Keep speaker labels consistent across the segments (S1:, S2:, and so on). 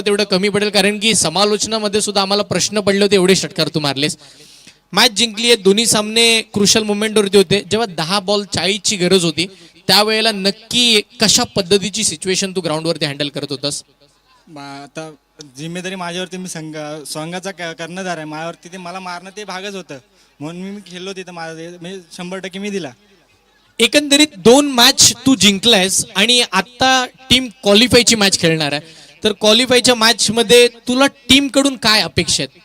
S1: तेवढं कमी पडेल, कारण की समालोचनामध्ये सुद्धा आम्हाला प्रश्न पडले होते, एवढे षटकार तू मारलेस. मॅच जिंकली आहे, दोन्ही सामने क्रुशल मोमेंटवरती होते. जेव्हा 10 बॉल 40 ची गरज होती त्यावेळेला नक्की कशा पद्धतीची सिच्युएशन तू ग्राउंडवरती हँडल करत होतास?
S2: आता जिम्मेदारी माझ्यावरती, मी संघाचा कर्णधार आहे, माझ्यावरती ते मला मारणं ते भागच होतं, म्हणून मी खेळलो तिथं. माझं म्हणजे 100% मी दिला.
S1: एकंदरीत 2 मॅच तू जिंकलायस आणि आता टीम क्वालिफायची मॅच खेळणार आहे, तर क्वालिफायच्या मॅच मध्ये तुला टीम कडून काय अपेक्षा आहेत?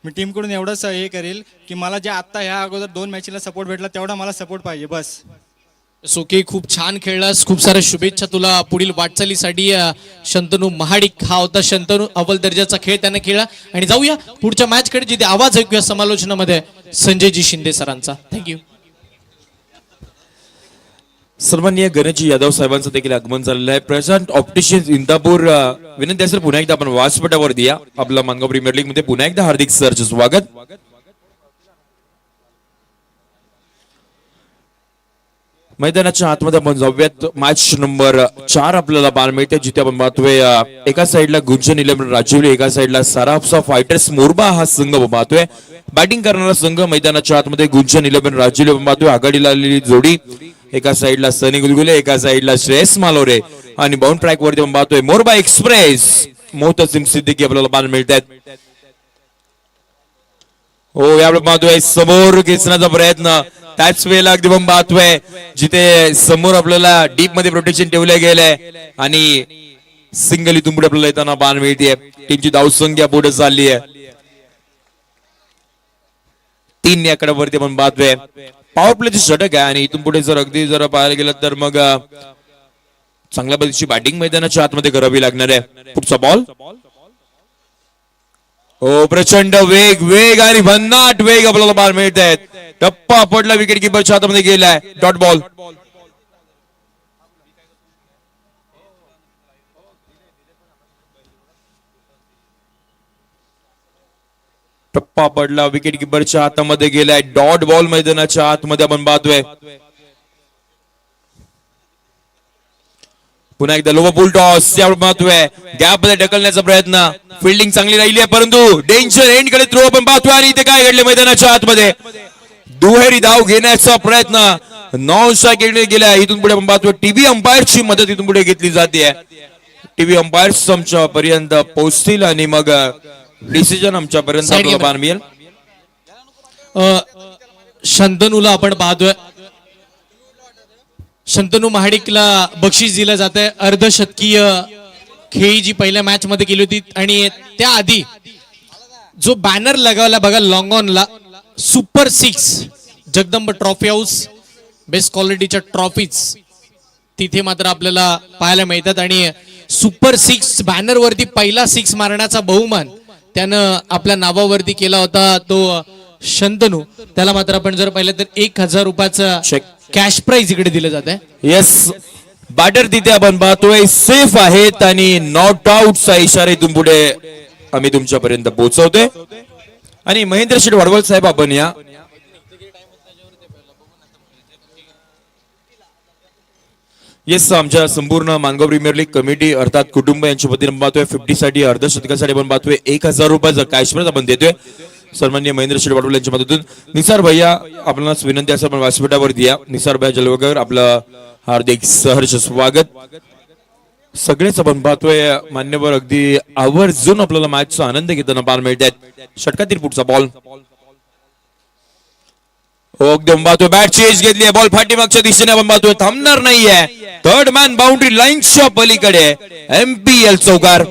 S2: मी टीमकडून एवढंच हे करेल की मला जे आत्ता ह्या अगोदर 2 मॅचला सपोर्ट भेटला तेवढा मला सपोर्ट पाहिजे बस.
S1: सोके, खूप छान खेळलास, खूप साऱ्या शुभेच्छा तुला पुढील वाटचालीसाठी. शंतनू महाडिक हा होता शंतनू, अव्वल दर्जाचा खेळ त्याने खेळला. आणि जाऊया पुढच्या मॅच कडे, जिथे आवाज ऐकूया समालोचनामध्ये संजयजी शिंदे सरांचा. थँक्यू.
S3: सन्माननीय गणेशजी यादव साहेबांचं देखील आगमन झालेलं आहे. प्रेझेंट ऑप्टिशियन्स इंदापूर, विनंती असेल पुन्हा एकदा आपण व्यासपीठावर द्या. आपला मानगाव प्रीमियर लीग मध्ये पुन्हा एकदा हार्दिक सरचे स्वागत. मैदानाच्या आतमध्ये आपण जाऊयात. मॅच नंबर 4 आपल्याला पाहायला मिळते, जिथे आपण पाहतोय एका साईडला गुंजन 11 राजिवली, एका साईडला सराफसा फायटर्स मोरबा हा संघ पाहतोय. बॅटिंग करणारा संघ मैदानाच्या आतमध्ये गुंजन 11 राजिवली आपण पाहतोय. आघाडीला आलेली जोडी, एका साईडला सनी गुलगुले, एका साईडला श्रेयस मालोरे, आणि बाउंड ट्रॅक वरती आपण पाहतोय मोरबा एक्सप्रेस मोहतसिम सिद्दीकी आपल्याला पाहायला मिळतात. हो, यावेळी पाहतोय समोर खेचण्याचा प्रयत्न, त्याच वेळेला अगदी पण पाहतोय जिथे समोर आपल्याला डीप मध्ये प्रोटेक्शन ठेवलं गेलंय आणि सिंगल इथून पुढे आपल्याला येताना पाहायला मिळते. टीमची धावसंख्या पुढे चालली आहे, 3 या कडावरती आपण पाहतोय. पॉवर प्लेची षटक आहे आणि इथून पुढे जर अगदी जर पाहायला गेलं तर मग चांगल्या पद्धतीची बॅटिंग मैदानाच्या आतमध्ये करावी लागणार आहे. पुढचा बॉल, हो, प्रचंड वेग वेग आणि भन्नाट वेग आपल्याला बॉल मिळत आहेत. टप्पा पडला, विकेट किपरच्या हातामध्ये गेलाय. डॉट बॉल, टप्पा पडला, विकेट किपरच्या हातामध्ये गेलाय. डॉट बॉल मैदानाच्या आतमध्ये आपण पाहतोय. पुन्हा एकदा लो पुल टॉस, यावर पाहतोय गॅप मध्ये ढकलण्याचा प्रयत्न. फिल्डिंग चांगली राहिली आहे, परंतु डेंजर एंड कडे थ्रो आपण पाहतोय. आणि इथे काय घडले मैदानाच्या आतमध्ये, दुहेरी धाव घेण्याचा प्रयत्न नॉन स्ट्राइक गेला. इथून पुढे आपण पाहतोय टीव्ही अंपायरची मदत इथून पुढे घेतली जाते. टीव्ही अंपायर्स आमच्या पर्यंत पोहोचतील आणि मग डिसिजन आमच्या पर्यंत आपल्याला मिळेल.
S1: शंतनूला आपण पाहतोय, शंतनू महाडिकला बक्षीस दिलं जात आहे. अर्धशतकीय खेळी जी पहिल्या मॅच मध्ये केली होती, आणि त्याआधी जो बॅनर लगावला बघा लॉंग ऑनला, super 6 Jagdamb trophy house, best क्वालिटीच्या ट्रॉफीज तिथे मात्र आपल्याला पाहायला मिळतात. आणि सुपर 6 बॅनर वरती पहिला 6 मारण्याचा बहुमान त्यानं आपल्या नावावरती केला होता तो शंतनू. त्याला मात्र आपण जर पाहिलं तर 1000 रुपयाचं कॅश प्राइज इकडे दिलं जात आहे.
S3: येस, बॅटर तिथे आपण पाहतोय सेफ आहेत आणि नॉट आउटचा इशारा इथून पुढे आम्ही तुमच्यापर्यंत पोहोचवतोय. आणि महेंद्र शेठ वडवल साहेब आपण या. येस, आमच्या संपूर्ण मानगाव प्रीमियर लीग कमिटी अर्थात कुटुंब यांच्या वतीने पाहतोय 50 साठी अर्धशतकासाठी आपण पाहतोय 1000 रुपयाचा कॅश प्राइज आपण देतोय. सन्माननीय महेंद्र शेठ वडवल यांच्या मदतून. निसार भैया आपल्याला विनंती असेल आपण व्यासपीठावर द्या. निसार भैया जलवकर आपलं हार्दिक सहर्ष स्वागत. सगळेच आपण पाहतोय मान्यवर अगदी आवर्जून आपल्याला मॅचचा आनंद घेताना पाहायला मिळतात. षटकातील पुढचा बॉल, एकदम पाहतोय बॅट चेज घेतली आहे, बॉल पाठीमागच्या दिशेने आपण पाहतोय, थांबणार नाहीये. थर्ड मॅन बाउंड्री लाईनच्या पलीकडे MPL चौकार.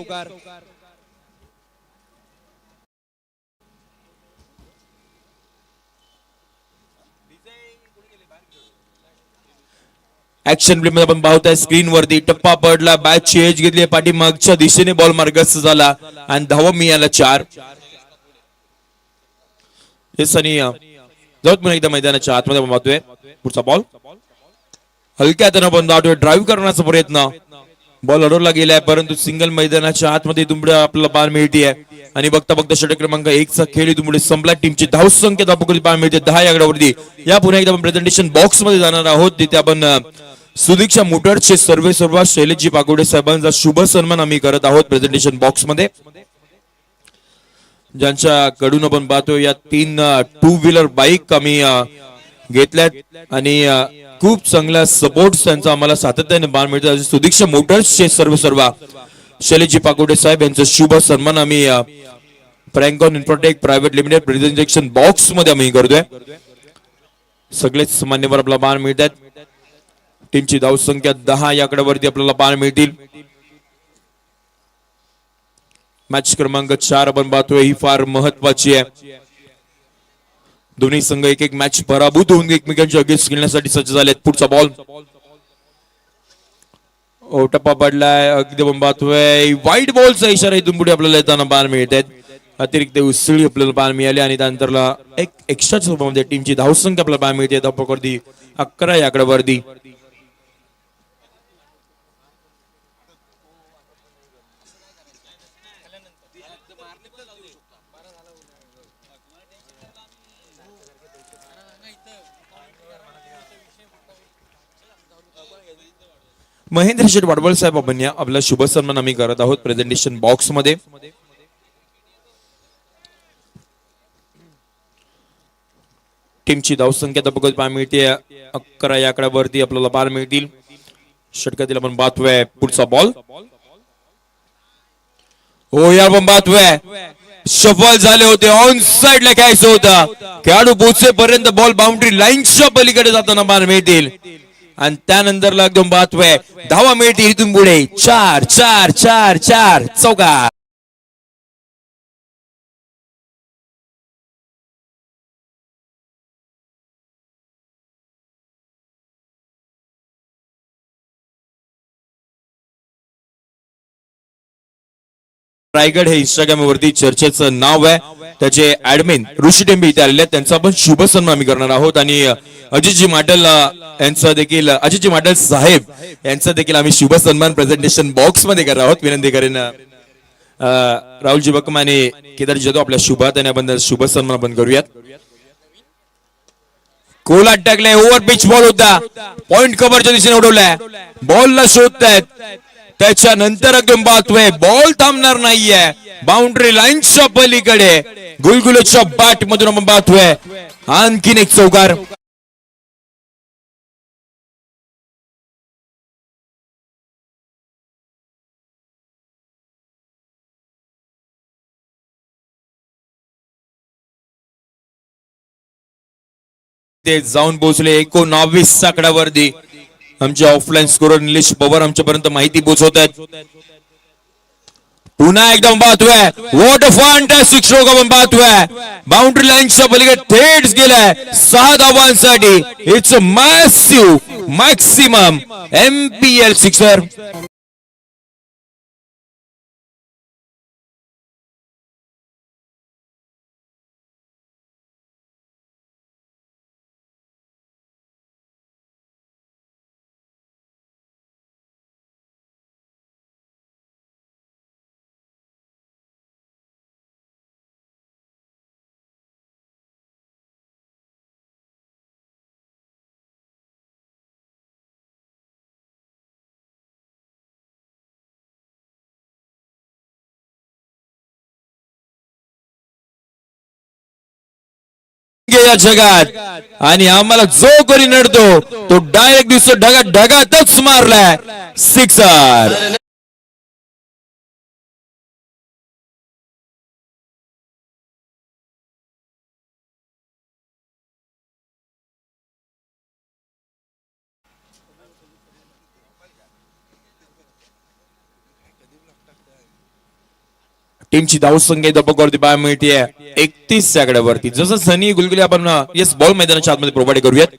S3: ऍक्शन प्ले मध्ये आपण पाहतोय स्क्रीन वरती टप्पा पडला, बॅट चेज घेतली, पाठीमागच्या दिशेने बॉल मार्गस्थ झाला आणि धावा मिळाला 4. हे सनी जाऊत पुन्हा एकदा मैदानाच्या आतमध्ये आपण पाहतोय. पुढचा बॉल हलक्या हाताने आपण पाहतोय, ड्राईव्ह करण्याचा प्रयत्न, बॉल अडवला गेलाय परंतु सिंगल मैदानाच्या आतमध्ये तुमडे आपल्याला पाहायला मिळते. आणि बघता बघता षटक क्रमांक 1 चा खेळ तुमडे संपला. टीमची धावसंख्या आपल्याला पाहायला मिळते 10 या गडावरती. या पुन्हा एकदा आपण प्रेझेंटेशन बॉक्स मध्ये जाणार आहोत, तिथे आपण सुदीक्षा मोटर्सचे सर्व शैलेशजी पागोडे साहेबांचा शुभ सन्मान आम्ही करत आहोत प्रेझेंटेशन बॉक्स मध्ये, ज्यांच्याकडून आपण पाहतो या 3 टू व्हीलर बाईक आम्ही घेतल्यात आणि खूप चांगला सपोर्ट त्यांचा आम्हाला सातत्याने पाहायला मिळतो. सुदीक्षा मोटर्सचे सर्व शैलेशजी पागोडे साहेब यांचा शुभ सन्मान आम्ही Frankon Infratech private limited presentation box मध्ये आम्ही करतोय. सगळेच मान्यवर आपला पाहायला मिळतात. टीमची धावसंख्या 10 या आकड्यावरती आपल्याला पाहायला मिळतील. मॅच क्रमांक 4 आपण पाहतोय, ही फार महत्वाची आहे. दोन्ही संघ एक मॅच पराभूत होऊन एकमेकांच्या अगेन्स्ट खेळण्यासाठी सज्ज झालेत. पुढचा बॉल टप्पा पडलाय, अगदी आपण पाहतोय वाईट बॉलचा इशारा इथून पुढे आपल्याला येताना पाहायला मिळतात. अतिरिक्त उसळी आपल्याला पाहायला मिळाली आणि त्यानंतरला एक एक्स्ट्रा स्वरूपामध्ये टीमची धावसंख्या आपल्याला पाहायला मिळते धावपकडी 11 या आकड्यावरती. महेंद्र शेठ वाडवळ साहेब आपण या आपला शुभ सन्मान आम्ही करत आहोत प्रेझेंटेशन बॉक्स मध्ये. टीमची धावसंख्या तर पाहायला मिळते 11 या आकड्यावरती आपल्याला पाहायला मिळतील. षटकातील आपण पाहतोय पुढचा बॉल, हो यार आपण पाहतोय सफल झाले होते, ऑन साइड ला घ्यायचं होतं, खेळाडू पोहोचेपर्यंत बॉल बाउंड्री लाईनच्या पलीकडे जाताना पाहायला मिळतील आणि त्यानंतर एकदम पाहतोय धावा मिळतील इथून पुढे 4 4 4 4 चौका. रायगड हे इंस्टाग्राम वरती चर्चेचं नाव आहे. त्याचे ऍडमिन ऋषी टेंबे इथे आलेले आहेत, त्यांचा आपण शुभ सन्मान आम्ही करणार आहोत आणि अजितजी माटल यांचा देखील अजितजी माटल साहेब यांचा देखील आम्ही शुभ सन्मान प्रेझेंटेशन बॉक्स मध्ये करणार आहोत. विनंती करेन राहुलजी बकम आणि केदारजी जाधव आपल्या शुभात आणि आपण शुभ सन्मान आपण करूयात. कोलाट टाकलाय, ओव्हर पिच बॉल होता, पॉइंट कव्हरच्या दिशेने उडवलाय, बॉलला शोधतायत, त्याच्यानंतर एकदम पाहतोय बॉल थांबणार नाहीये बाउंड्री लाईनच्या पलीकडे, गुलगुलेच्या बॅट मधून आपण पाहतोय आणखीन एक चौकार. ते जाऊन पोहोचले 19 आकड्यावरती. आमचे ऑफलाईन स्कोरर निलेश पवार आमच्यापर्यंत माहिती पोहोचवत आहेत. पुन्हा एकदम पाहतोय व्हॉट अ फॅन्टॅस्टिक स्ट्रोक आपण पाहतोय बाउंड्री लाईनच्या पलीकडे थेट गेलाय 6 धावांसाठी. It's a massive maximum MPL sixer. या जगात आणि आम्हाला जो कोणी नडतो तो डायरेक्ट दिसतो ढगातच मारलाय सिक्सर. टीमची धावसंख्या धपकवरती पाहायला मिळते 31 आकड्यावरती. जसं सनी गुलगुले आपण येस बॉल मैदानाच्या आतमध्ये प्रोव्हाइड करूयात.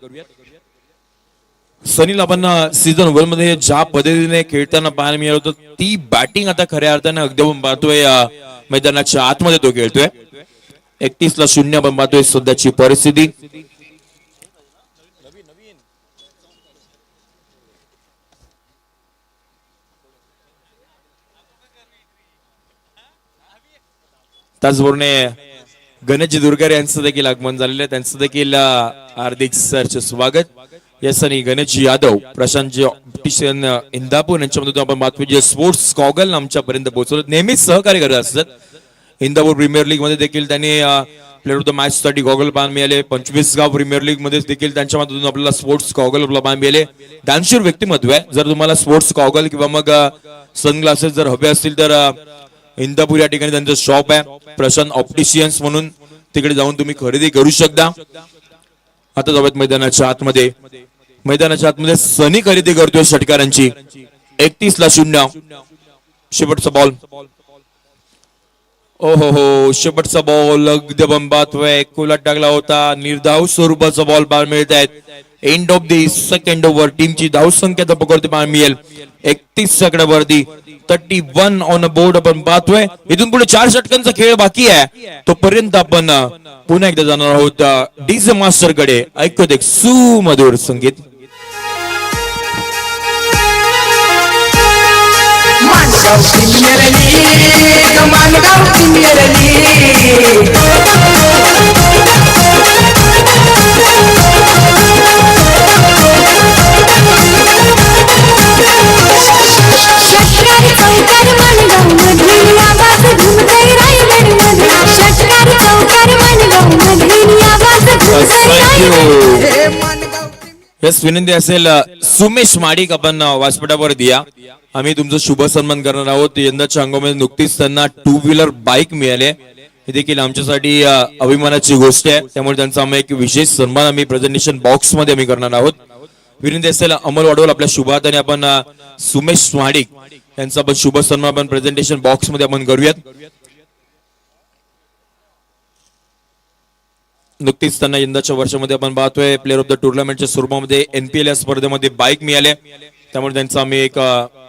S3: सनीला आपण सीझन 1 मध्ये ज्या पद्धतीने खेळताना पाहायला मिळत होतं ती बॅटिंग आता खऱ्या अर्थाने अगदी आपण पाहतोय मैदानाच्या आतमध्ये तो खेळतोय. 31-0 आपण पाहतोय सध्याची परिस्थिती. त्याचबरोबर गणेशजी दुर्गारे यांचं देखील आगमन झालेलं आहे, त्यांचं देखील हार्दिक सरचे स्वागत. यस आणि गणेश यादव प्रशांत ऑप्टिशियन इंदापूर यांच्यामधून आपण बातमी जे स्पोर्ट्स गॉगल आमच्यापर्यंत पोहोचवलं, नेहमीच सहकार्य करत असतात. इंदापूर प्रीमियर लीग मध्ये देखील त्यांनी प्लेअर ऑफ द मॅच साठी गॉगल पान मिळाले. 25 गाव प्रीमियर लीग मध्ये देखील त्यांच्या माध्यमातून आपल्याला स्पोर्ट्स गॉगल आपल्याला पान मिळाले. दानशूर व्यक्तिमत्व आहे. जर तुम्हाला स्पोर्ट्स गॉगल किंवा मग सनग्लासेस जर हवे असतील तर इंदापूर या ठिकाणी त्यांचं शॉप आहे, प्रशांत ऑप्टिशियन्स म्हणून. तिकडे जाऊन तुम्ही खरेदी करू शकता. आता जाऊयात मैदानाच्या आतमध्ये. मैदानाच्या आतमध्ये सनी खरेदी करतोय षटकारांची. 31-0 शेवटचा बॉल. ओहो हो, शेवटचा बॉल अगदी बंबातोय. कोलाट टाकला होता. निर्धाव स्वरूपाचा बॉल पाहायला मिळत आहेत. End of the second over. टीमची धावसंख्या तर पकडते पाहायला मिळेल 31 सेकंदावरती 31 ऑन अ बोर्ड आपण पाहतोय. इथून पुढे 4 षटकांचा खेळ बाकी आहे. तोपर्यंत आपण पुन्हा एकदा जाणार आहोत डीजे मास्टर कडे. ऐकत एक सुमधुर संगीत.
S4: Mangaon premier league, Mangaon premier league. षटकार चौकार मानगाव मधील आवाज घुमतोय रायगडमध्ये. षटकार चौकार मानगाव मधील आवाज घुमतोय रायगडमध्ये. हे मानगाव
S3: यस, विनंती असेल सुमेश माडिक आपण व्यासपीठावर द्या. आम्ही तुमचं शुभ सन्मान करणार आहोत. यंदाच्या हंगामामध्ये नुकतीच त्यांना 2 व्हीलर बाईक मिळाले. हे देखील आमच्यासाठी अभिमानाची गोष्ट आहे. त्यामुळे त्यांचा आम्ही एक विशेष सन्मान आम्ही प्रेझेंटेशन बॉक्स मध्ये आम्ही करणार आहोत. विनंती असेल अमोल वाडवल आपल्या शुभ हाताने आपण सुमेश माडिक यांचा आपण शुभ सन्मान आपण प्रेझेंटेशन बॉक्स मध्ये आपण करूयात. नुकतीच त्यांना यंदाच्या वर्षामध्ये आपण पाहतोय प्लेअर ऑफ द टुर्नामेंटच्या स्वरूपामध्ये NPL या स्पर्धेमध्ये बाईक मिळाले. त्यामुळे त्यांचा आम्ही एक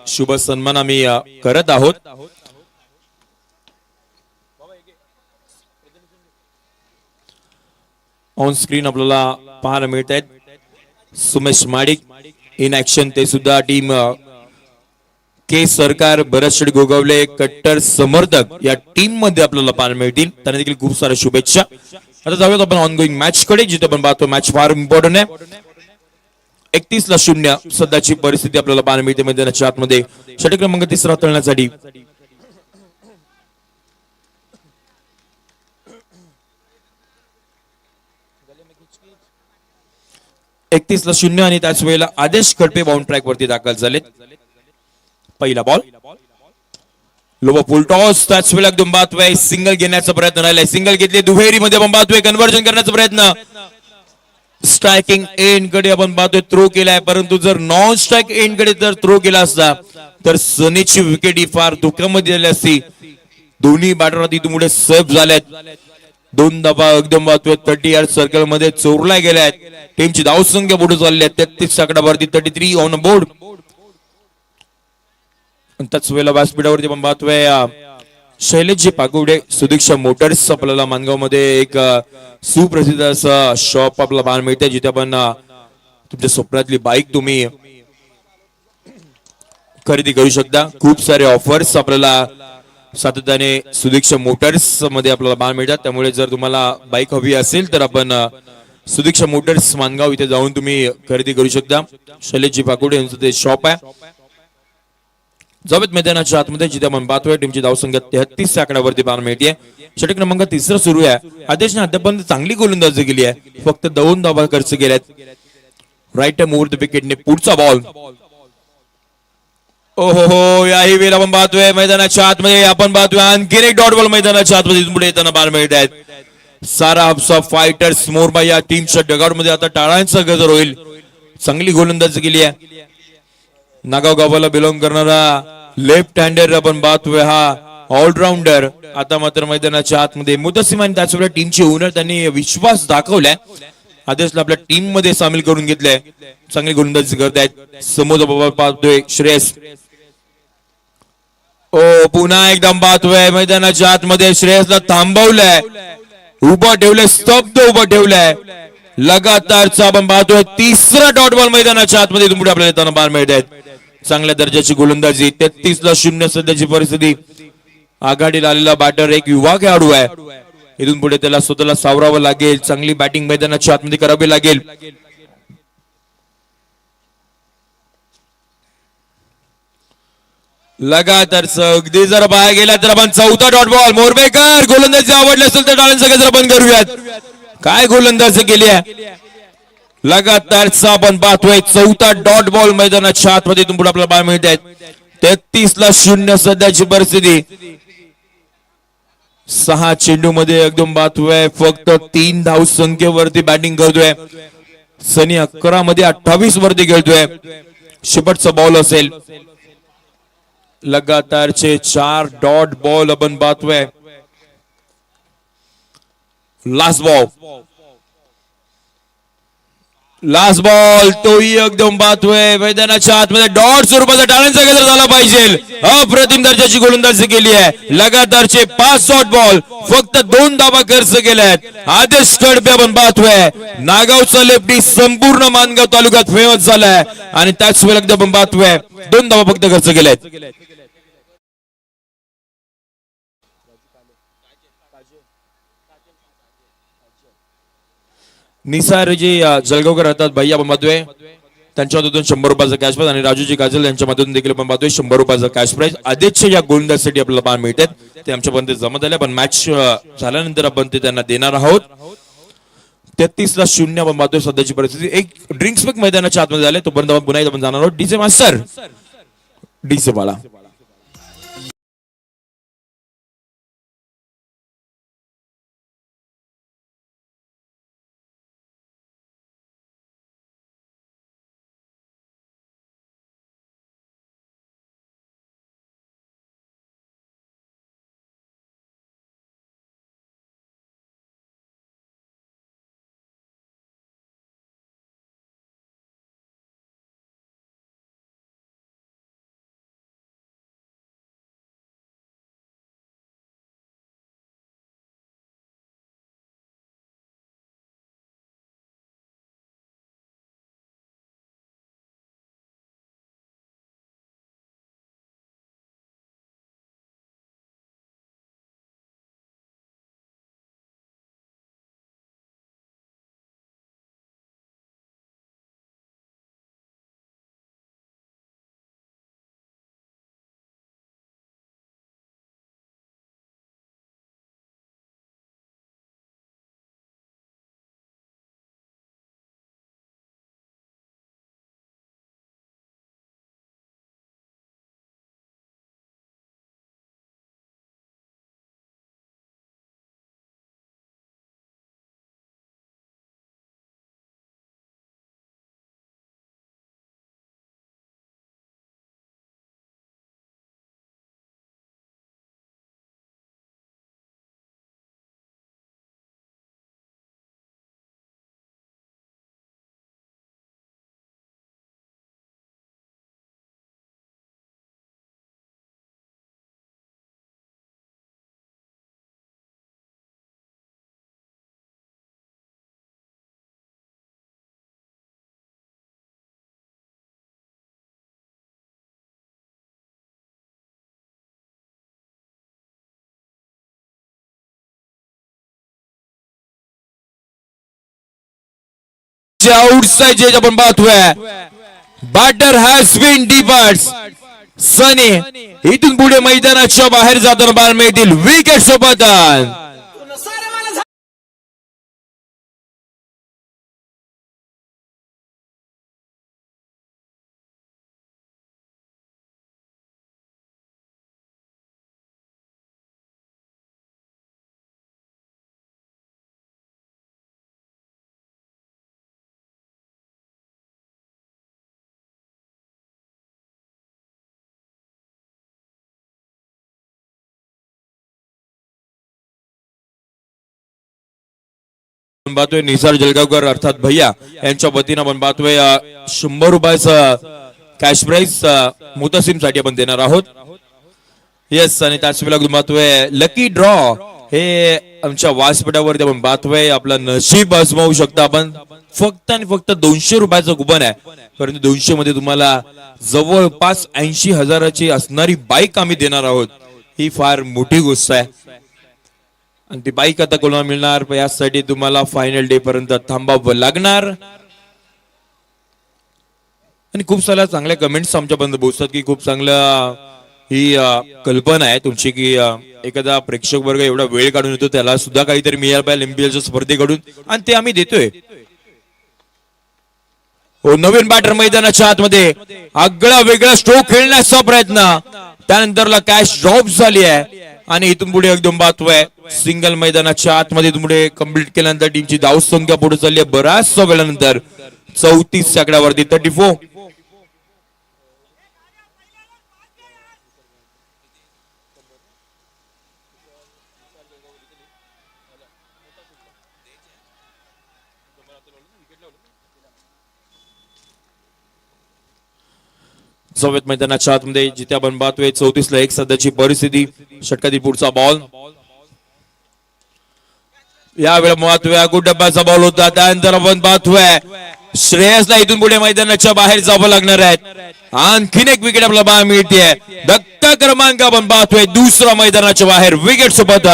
S3: शुभ सन्मान आम्ही करत आहोत. ऑन स्क्रीन आपल्याला पाहायला मिळत आहेत सुमेश माडिक इन ऍक्शन. ते सुद्धा टीम के सरकार भरत गोगावले कट्टर समर्थक या टीम मध्ये आपल्याला पाहायला मिळतील. त्यांना देखील खूप साऱ्या शुभेच्छा. आता जाऊयात आपण ऑनगोईंग मॅच कडे, जिथे आपण पाहतो मॅच फार इम्पॉर्टंट आहे. 31-0 सध्याची परिस्थिती आपल्याला पाहायला मिळते मैदानाच्या आतमध्ये. षटक क्रमांक 3 तळण्यासाठी 31-0 आणि त्याच वेळेला आदेश खडपे बाउंड ट्रॅक वरती दाखल झालेत. पहिला बॉल लोबो फुल टॉस. त्याच वेळेला एकदम बातवे सिंगल घेण्याचा प्रयत्न राहिलाय. सिंगल घेतले दुहेरी मध्ये आपण पाहतोय कन्व्हर्जन करण्याचा प्रयत्न. स्ट्रायकिंग एंड कडे आपण पाहतोय थ्रो केलाय. परंतु जर नॉन स्ट्राइक एंड कडे जर थ्रो केला असता तर सनीची विकेट ही फार धोक्यामध्ये आली असती. दोन्ही बॅटर तिथून पुढे सेफ झाल्यात. 2 धावा एकदम पाहतोय 30 यार्ड सर्कल मध्ये चोरल्या गेल्या आहेत. टीमची धावसंख्या पुढे चालली आहे 33 आकडावरती 33 ऑन बोर्ड. त्याच वेळेला व्यासपीठावरती आपण पाहतोय शैलेशजी पागुडे सुदीक्षा मोटर्स आपल्याला मानगाव मध्ये एक सुप्रसिद्ध असं शॉप आपल्याला पाहायला मिळते, जिथे आपण तुमच्या स्वप्नातली बाईक तुम्ही खरेदी करू शकता. खूप सारे ऑफर्स आपल्याला सातत्याने सुदीक्षा मोटर्स मध्ये आपल्याला पाहायला मिळतात. त्यामुळे जर तुम्हाला बाईक हवी असेल तर आपण सुदीक्षा मोटर्स मानगाव इथे जाऊन तुम्ही खरेदी करू शकता. शैलेशजी पागुडे यांचं ते शॉप आहे. जावेत मैदानाच्या आतमध्ये जिथे आपण पाहतोय टीमची धावसंख्या 33 आकड्यावरती पाहायला मिळते. षटक क्रमांक 3 सुरू आहे. आदेशने अद्यापर्यंत चांगली गोलंदाजी केली आहे. फक्त 2 धावा खर्च केल्यात. राईट मुहूर्त विकेटने पुढचा बॉल. ओहो हो, याही वेळेला आपण पाहतोय मैदानाच्या आतमध्ये आपण पाहतोय आणखीन एक डॉट बॉल मैदानाच्या आतमध्ये पुढे येताना पाहायला मिळत आहेत. सारा हापसा फायटर्स मोरबा या टीमच्या डगआउट मध्ये आता टाळांचा गजर होईल. चांगली गोलंदाजी केली आहे. नागाव गावाला बिलॉंग करणारा लेफ्ट हँडर आपण पाहतोय हा ऑलराऊंडर आता मात्र मैदानाच्या आतमध्ये. मुदसिम आणि त्याच वेळेला टीमचे ओनर त्यांनी विश्वास दाखवलाय. आदेशला आपल्या टीम मध्ये सामील करून घेतलंय. चांगली गोलंदाजी करतायत. समोर पाहतोय श्रेयस. ओ पुन्हा एकदम पाहतोय मैदानाच्या आतमध्ये श्रेयसला थांबवलंय, उभं ठेवलंय, स्तब्ध उभं ठेवलंय. लगातारचा आपण पाहतोय 3रा डॉट बॉल मैदानाच्या आतमध्ये पुढे आपल्याला येताना पाहायला मिळत आहेत. चांगल्या दर्जाची गोलंदाजी. 33-0 सध्याची परिस्थिती. आघाडीला आलेला बॅटर एक युवा खेळाडू आहे. इथून पुढे त्याला स्वतःला सावरावं लागेल. चांगली बॅटिंग मैदानाच्या आतमध्ये करावी लागेल. लगातार अगदी जर बाहेर गेला तर आपण चौथा डॉट बॉल. मोरबेकर गोलंदाजी आवडली असेल तर टाळ्यांचा गजर आपण करूयात. काय गोलंदाजी केली आहे. लगातारचा आपण पाहतोय चौथा डॉट बॉल मैदानाच्या आतमध्ये इथून पुढे आपल्याला पाहायला मिळत आहेत. 33-0 सध्याची परिस्थिती. 6 चेंडू मध्ये एकदम पाहतोय फक्त 3 धाव संख्येवरती बॅटिंग करतोय सनी. 11 मध्ये 28 वरती खेळतोय. शेवटचा बॉल असेल. लगातारचे 4 डॉट बॉल आपण पाहतोय. लास्ट बॉल तोही एकदम पाहतोय मैदानाच्या आतमध्ये डॉट स्वरूपाचा टाळ्यांचा गजर झाला पाहिजे. अप्रतिम दर्जाची गोलंदाजी केली आहे. लगातारचे 5 डॉट बॉल फक्त 2 धावा खर्च केल्या आहेत. आदेश कडबे आपण पाहतोय नागावचा लेफ्टी संपूर्ण मानगाव तालुक्यात फेमस झालाय आणि त्याच वेळेला आपण पाहतोय 2 धावा फक्त खर्च केल्या आहेत. निसारजी जळगावकर राहतात भैया आपण पाहतोय त्यांच्या मधून 100 रुपयाचा कॅश प्राइज आणि राजूजी काजल यांच्या मधून देखील आपण पाहतोय 100 रुपयाचा कॅश प्राइज. आदेशच्या या गोलंदाजीसाठी आपल्याला पाहायला मिळतात ते आमच्यापर्यंत जमा झाले पण मॅच झाल्यानंतर आपण ते त्यांना देणार आहोत. 33-0 आपण पाहतोय सध्याची परिस्थिती. एक ड्रिंक्स पॅक मैदानाच्या आतमध्ये झाले तोपर्यंत आपण पुन्हा आपण जाणार आहोत. डीजे मास्टर डीजे बाला. आउटसाइड जे आपण पाहतोय बॅटर हॅज बीन डिपार्ट्स. सनी इथून पुढे मैदानाच्या बाहेर जाताना पाहायला मिळतील विकेट सोबत. पाहतोय निसार जळगावकर अर्थात भैया यांच्या वतीनं आपण पाहतोय 100 रुपयाचं कॅश प्राइज मुतसिम साठी आपण देणार आहोत. येस आणि त्याच वेळेला पाहतोय लकी ड्रॉ हे आमच्या व्यासपीठावरती आपण पाहतोय आपलं नशीब आजमावू शकता आपण. फक्त आणि फक्त 200 रुपयाचं कुपन आहे परंतु 200 मध्ये तुम्हाला जवळपास 80,000ची असणारी बाईक आम्ही देणार आहोत. ही फार मोठी गोष्ट आहे आणि ती बाईक आता कोणाला मिळणार यासाठी तुम्हाला फायनल डे पर्यंत थांबावं लागणार. आणि खूप साऱ्या चांगल्या कमेंट्स आमच्यापर्यंत पोहोचतात की खूप चांगलं ही कल्पना आहे तुमची की एखादा प्रेक्षक वर्ग एवढा वेळ काढून येतो त्याला सुद्धा काहीतरी मिळायला पाहिजे एमपीएलच्या स्पर्धेकडून आणि ते आम्ही देतोय. हो नवीन बॅटर मैदानाच्या आतमध्ये आगळा वेगळा स्ट्रोक खेळण्याचा प्रयत्न त्यानंतरला कॅच ड्रॉप झाली आहे आणि इथून पुढे एकदम बातवाय सिंगल मैदानाच्या आतमध्ये इथून पुढे कम्प्लीट केल्यानंतर टीमची धाव संख्या पुढे चालली आहे बऱ्याचशा वेळानंतर 34 आकड्यावरती 34. सोवियत मैदानाच्या आतमध्ये जिथे आपण पाहतोय 34 ला 1 सध्याची परिस्थिती. षटकातील पुढचा बॉल यावेळेला पाहतोय गुड्डप्पाचा बॉल होता त्यानंतर आपण पाहतोय श्रेयसला इथून पुढे मैदानाच्या बाहेर जावं लागणार आहे. आणखीन एक विकेट आपल्याला बाहेर मिळते. धक्का क्रमांक आपण पाहतोय दुसरा मैदानाच्या बाहेर विकेट सोबत.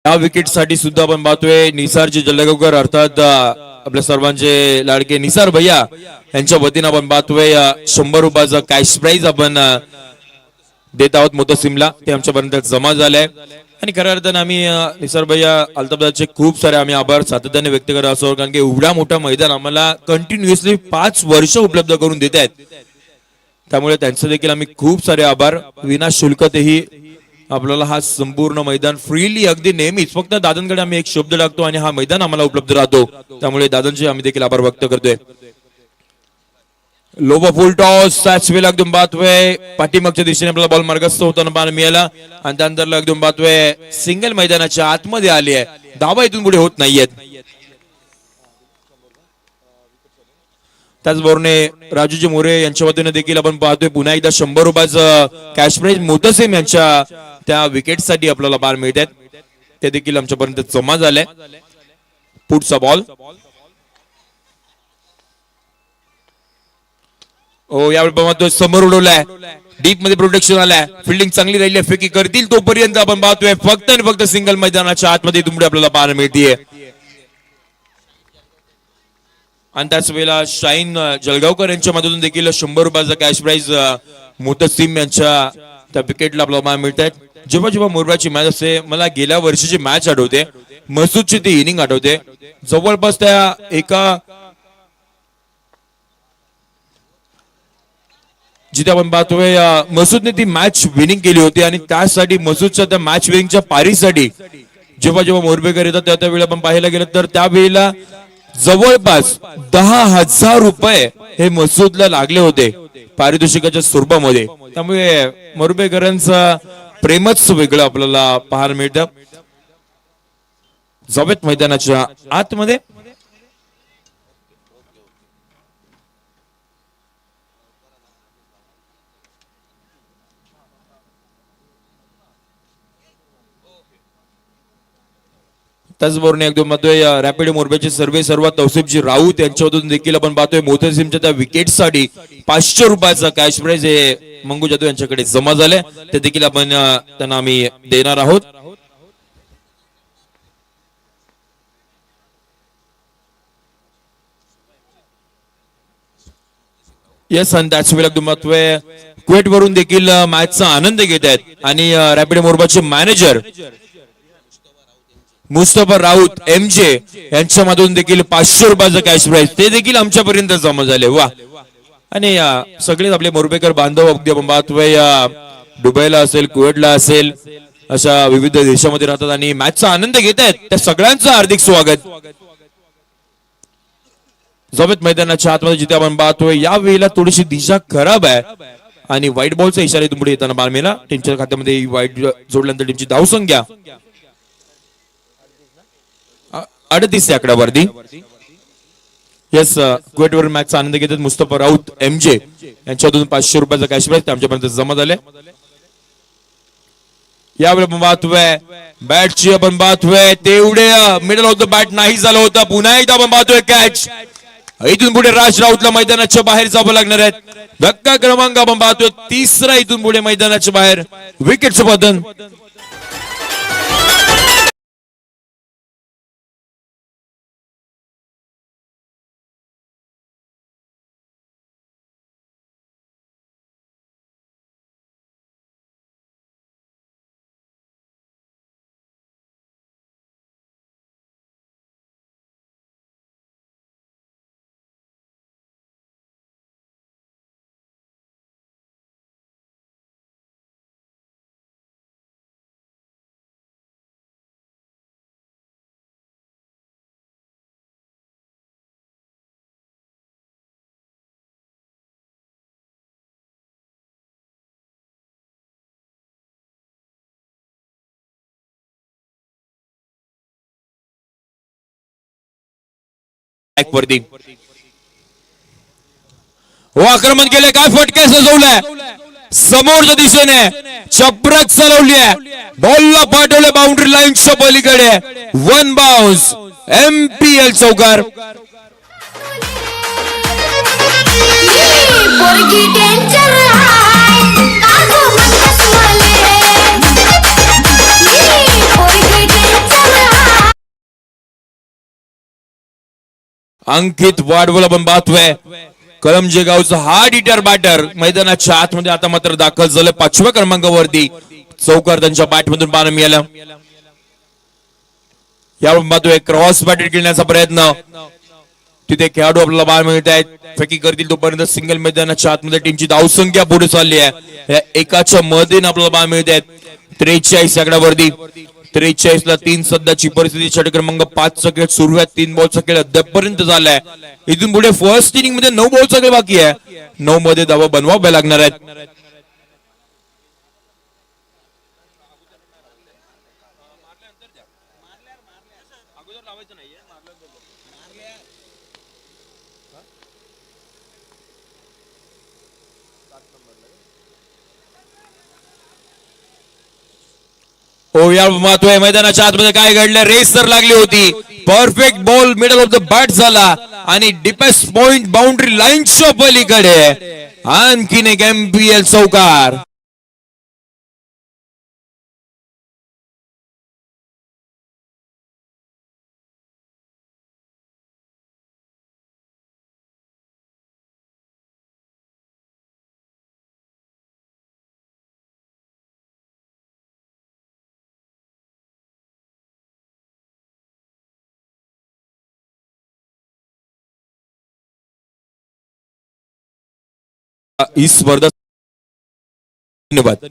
S3: या विकेट साठी सुद्धा आपण पाहतोय निसारजी जलगावकर अर्थात आपल्या सर्वांचे लाडके निसार भैया यांच्या वतीनं आपण पाहतोय 100 रुपयाचा कॅश प्राइज आपण देत आहोत मोतसिमला. ते आमच्यापर्यंत जमा झालंय आणि खऱ्या अर्थानं आम्ही निसार भैया अल्ताफचे खूप सारे आम्ही आभार सातत्याने व्यक्त करत असतो कारण की एवढा मोठा मैदान आम्हाला कंटिन्युअसली 5 वर्ष उपलब्ध करून देत आहेत. त्यामुळे त्यांचे देखील आम्ही खूप सारे आभार. विना शुल्कतेही आपल्याला हा संपूर्ण मैदान फ्रीली अगदी नेहमीच फक्त दादांकडे आम्ही एक शब्द टाकतो आणि हा मैदान आम्हाला उपलब्ध राहतो. त्यामुळे दादांचे आम्ही देखील आभार व्यक्त करतोय. लोबा फुल टॉस त्याच वेळेला एकदम बातवे पाठीमागच्या दिशेने आपल्याला बॉल मार्गस्थ होताना पाहायला मिळाला आणि त्यानंतर एकदम बातवे सिंगल मैदानाच्या आतमध्ये आली आहे. धावा इथून पुढे होत नाहीयेत. त्याचबरोबर राजूजी मोरे यांच्या वतीने देखील आपण पाहतोय पुन्हा एकदा 100 रुपयाचं कॅश प्राइज मोतसिम यांच्या त्या विकेटसाठी आपल्याला बार मिळतात. ते देखील आमच्यापर्यंत जमा झाले. पुढचा बॉल यावेळी पाहतोय समोर उडवलाय डीप मध्ये प्रोटेक्शन आलाय. फिल्डिंग चांगली राहिली आहे. फेकी करतील तोपर्यंत आपण पाहतोय फक्त आणि फक्त सिंगल मैदानाच्या आतमध्ये तुमडे आपल्याला पाहायला मिळतीये. आणि त्याच वेळेला शाहीन जळगावकर यांच्या मधून देखील 100 रुपयाचा कॅश प्राइज मोतसिम यांच्या त्या विकेटला आपल्याला पाहायला मिळत आहेत. जेव्हा जेव्हा मोरबाची मॅच असते मला गेल्या वर्षीची मॅच आठवते. मसूदची ती इनिंग आठवते. जवळपास त्या एका जिथे आपण पाहतोय मसूदने ती मॅच विनिंग केली होती आणि त्यासाठी मसूदच्या त्या मॅच विनिंगच्या पारीसाठी जेव्हा जेव्हा मोरबेकर येतात त्या वेळेला आपण पाहायला गेलं तर त्यावेळेला जवळपास 10,000 रुपये हे मसूदला लागले होते पारितोषिकाच्या स्वरूपामध्ये. त्यामुळे मोरबेकरांचं प्रेमच वेगळं आपल्याला पाहायला मिळतं. जवेत मैदानाच्या आतमध्ये त्याचबरोबर एकदम पाहतोय रॅपिड मोरबेचे सर्वात तौसिफजी राऊत यांच्यामधून देखील आपण पाहतोय मोतसिमच्या त्या विकेटसाठी 500 रुपयाचा कॅश प्राइज हे मंगू जाधव यांच्याकडे जमा झाले. ते देखील आपण त्यांना आम्ही देणार आहोत. येस आणि त्याच वेळेला एकदम पाहतोय क्वेट वरून देखील मॅचचा आनंद घेत आहेत आणि रॅपिड मोरबाचे मॅनेजर मुस्तफा राऊत MJ यांच्यामधून देखील 500 रुपयाचा कॅश प्राइज ते देखील आमच्यापर्यंत जमा झाले. वा आणि सगळेच आपले मोरबेकर बांधव अगदी आपण पाहतोय दुबईला असेल कुवेटला असेल अशा विविध देशामध्ये राहतात आणि मॅचचा आनंद घेत आहेत. त्या सगळ्यांचं हार्दिक स्वागत. जवेत मैदानाच्या आतमध्ये जिथे आपण पाहतोय या वेळेला थोडीशी दिशा खराब आहे आणि व्हाईट बॉलचा इशारा इथून पुढे येताना बालमेला टीमच्या खात्यामध्ये व्हाईट जोडल्यानंतर टीमची धावसंख्या 38 आकड्यावरती. येस क्वेटवर मॅचचा आनंद घेतात मुस्तफा राऊत MJ यांच्यातून 500 रुपयाचा कॅश प्राइज आमच्यापर्यंत जमा झाले. यावेळी आपण पाहतोय बॅटची आपण पाहतोय तेवढे मिडल ऑफ द बॅट नाही झालं होतं. पुन्हा एकदा आपण पाहतोय कॅच इथून पुढे राज राऊतला मैदानाच्या बाहेर जावं लागणार आहेत. धक्का क्रमांक आपण पाहतोय तिसरा इथून पुढे मैदानाच्या बाहेर विकेटचं पतन. वरती हो आक्रमण केले काय फटके सजवलाय समोरच्या दिशेने चपरक चालवली आहे बॉलला पाठवले बाउंड्री लाईनच्या पलीकडे वन बाउन्स MPL चौकार.
S4: पोरगी डेंजर आहे कागो मनस मले पोरगी डेंजर आहे.
S3: अंकित वाडवल आपण पाहतोय कळमजे गावचा हार्ड हिटर बॅटर मैदानाच्या आतमध्ये आता मात्र दाखल झालं 5व्या क्रमांकावरती चौकार त्यांच्या बॅटमधून पाहायला मिळालं. यावर पाहतोय क्रॉस बॅटर खेळण्याचा प्रयत्न तिथे खेळाडू आपल्याला बाहेर मिळत आहेत फेकी करतील तोपर्यंत सिंगल मैदानाच्या आतमध्ये टीमची धावसंख्या पुढे चालली आहे. या एकाच्या मध्ये आपल्याला बाहेर मिळत आहेत 43 आकड्यावरती 43 ला 3 सध्याची परिस्थिती. षटक क्रमांक 5 चा खेळ सुरू आहे 3 बॉलचा खेळ अद्यापर्यंत झालाय. इथून पुढे फर्स्ट इनिंग मध्ये 9 बॉलचा खेळ बाकी आहे 9 मध्ये धावा बनवाव्या लागणार आहेत. हो या महत्व मैदानाच्या आतमध्ये काय घडलं रेस तर लागली होती perfect ball middle of the bat झाला आणि डीपेस्ट पॉइंट बाउंड्री लाईनच्या पलीकडे आणखीन एक MPL चौकार. ही स्पर्धा धन्यवाद.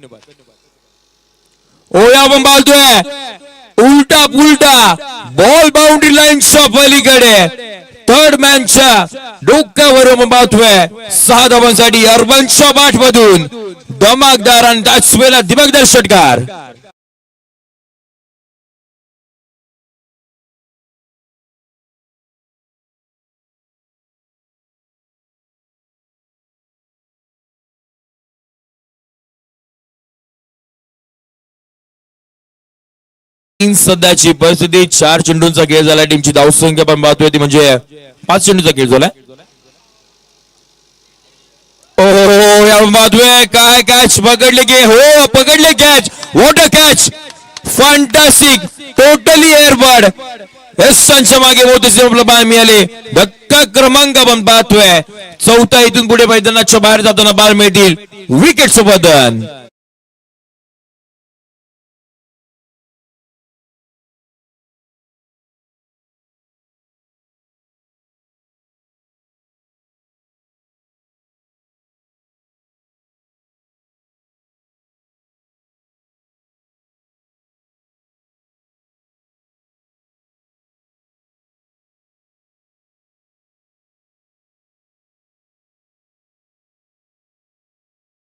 S3: ओ या आपण पाहतोय उलटा पुलटा बॉल बाउंड्री लाईनच्या पलीकडे थर्ड मॅनच्या डोक्यावर आपण पाहतोय 6 धावांसाठी अर्बनच्या बॅटमधून धमाकदार आणि त्याच वेळेला दिमागदार षटकार. सध्याची परिस्थिती 4 चेंडूंचा खेळ झाला टीमची धावसंख्या पण पाहतोय ती म्हणजे 5 चेंडूचा खेळ झालाय. ओ या पाहतोय काय कॅच पकडले की हो पकडले catch what a catch fantastic totally airborne यशांच्या मागे मोठे आपल्याला बाहेर मिळाले. धक्का क्रमांक आपण पाहतोय चौथा इथून पुढे मैदानाच्या बाहेर जाताना बाहेर मिळतील विकेटचं पतन.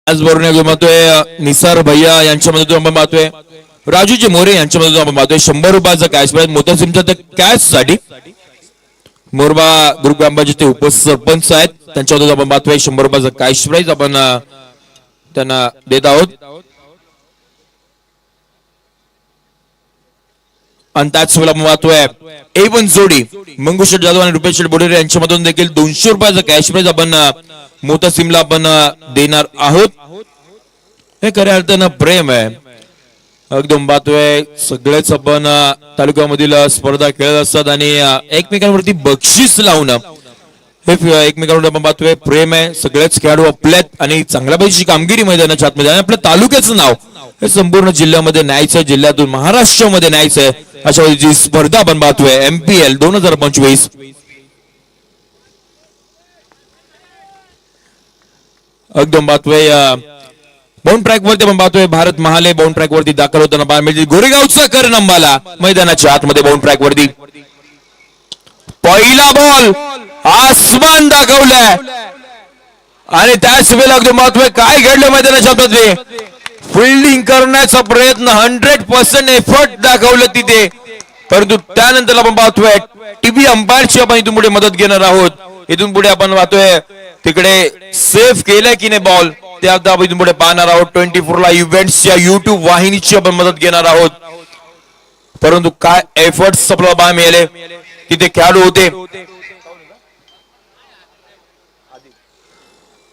S3: त्याचबरोबर पाहतोय निसार भैया यांच्यामध्ये आपण पाहतोय राजूजी मोरे यांच्यामध्ये आपण पाहतोय 100 रुपयाचा कॅश प्राइज मोतसिमच्या कॅश साठी मोरबा ग्रुप ग्रामपंचायतचे उपसरपंच आहेत त्यांच्यामध्ये आपण पाहतोय 100 रुपयाचा कॅश प्राइज आपण त्यांना देत आहोत. आणि त्याच वेळेला आपण पाहतोय A1 जोडी मंगू शेठ जाधव आणि रुपेश शेठ बोडेरे यांच्यामधून देखील 200 रुपयाचं कॅश प्राइज आपण मोतासिमला आपण देणार आहोत. हे खऱ्या अर्थानं प्रेम आहे. एकदम पाहतोय सगळेच आपण तालुक्यामधील स्पर्धा खेळत असतात आणि एकमेकांवरती बक्षीस लावणं हे एकमेकांवर आपण पाहतोय प्रेम आहे. सगळेच खेळाडू आपल्यात आणि चांगल्या पैकी कामगिरी मैदानाच्या आतमध्ये आणि आपल्या तालुक्याचं नाव हे संपूर्ण जिल्ह्यामध्ये न्यायचं, जिल्ह्यातून महाराष्ट्रामध्ये न्यायचंय अशा जी स्पर्धा आपण पाहतोय MPL 2025. एकदम पाहतोय बाउंड ट्रॅक वरती आपण पाहतोय भारत महाले बाउंड ट्रॅक वरती दाखल होताना पाहायला मिळते. गोरेगावचा कर अंबाला मैदानाच्या आतमध्ये बाउंड ट्रॅक वरती पहिला बॉल आसमान दाखवलाय आणि त्याच वेळेला एकदम पाहतोय काय घडलं मैदानाच्या आतमध्ये. फिल्डिंग करण्याचा प्रयत्न 100% एफर्ट दाखवलं तिथे, परंतु त्यानंतर आपण पाहतोय टीव्ही अंपायरची आपण इथून पुढे मदत घेणार आहोत. इथून पुढे आपण पाहतोय तिकडे सेफ केलाय की नाही बॉल ते आता आपण इथून पुढे पाहणार आहोत. 24 ला इव्हेंट्सच्या YouTube वाहिनीची आपण मदत घेणार आहोत. परंतु काय एफर्ट्स आपल्याला पाहायला मिळाले. तिथे खेळाडू होते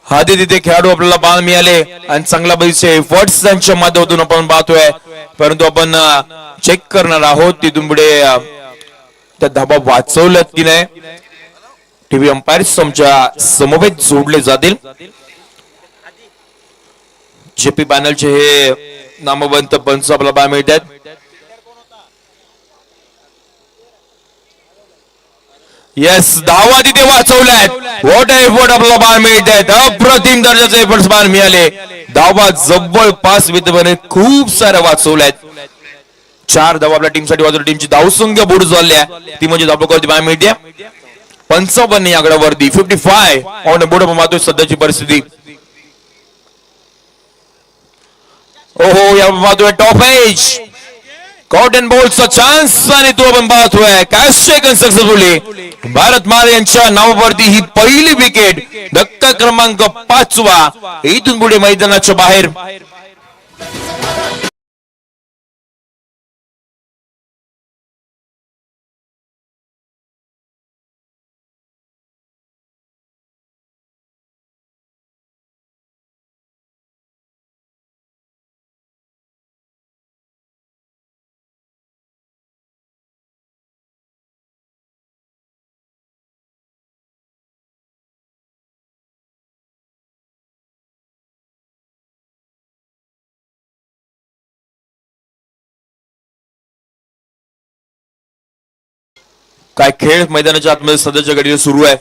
S3: आधी तिथे खेळाडू आपल्याला पाहायला मिळाले आणि चांगला पैसे एफर्ट्स त्यांच्या माध्यमातून आपण पाहतोय. परंतु आपण चेक करणार आहोत तिथून पुढे त्या धाबा वाचवल्यात की नाही. टीव्ही अंपायर्स आमच्या समवेत जोडले जातील. जेपी पॅनलचे हे नामवंत पंच आपल्याला पाहायला मिळतात. येस धावा तिथे वाचवल्यात. व्हॉट एफर्ट आपल्याला पाहायला मिळत आहेत. अप्रतिम दर्जाचे एफर्ट्स पाहायला मिळाले. धावा जवळपास विद्यमाने खूप साऱ्या वाचवल्यात. 4 धावा आपल्या टीमसाठी वाचवल्या. टीमची धावसंख्या पुढे चालली आहे ती म्हणजे धावपकावरती पाहायला मिळते 55 या आकड्यावरती 55 ऑन बोर्ड आपण पाहतोय सध्याची परिस्थिती. ओहो या पाहतोय टॉप एज कॉटन बॉलचा चान्स आणि तो आपण पाहतोय cash second successfully Bharat Mahale यांच्या नावावरती ही पहिली विकेट. धक्का क्रमांक 5वा इथून पुढे मैदानाच्या बाहेर. काय खेळ मैदानाच्या आतमध्ये सध्याच्या घडीला सुरू आहे.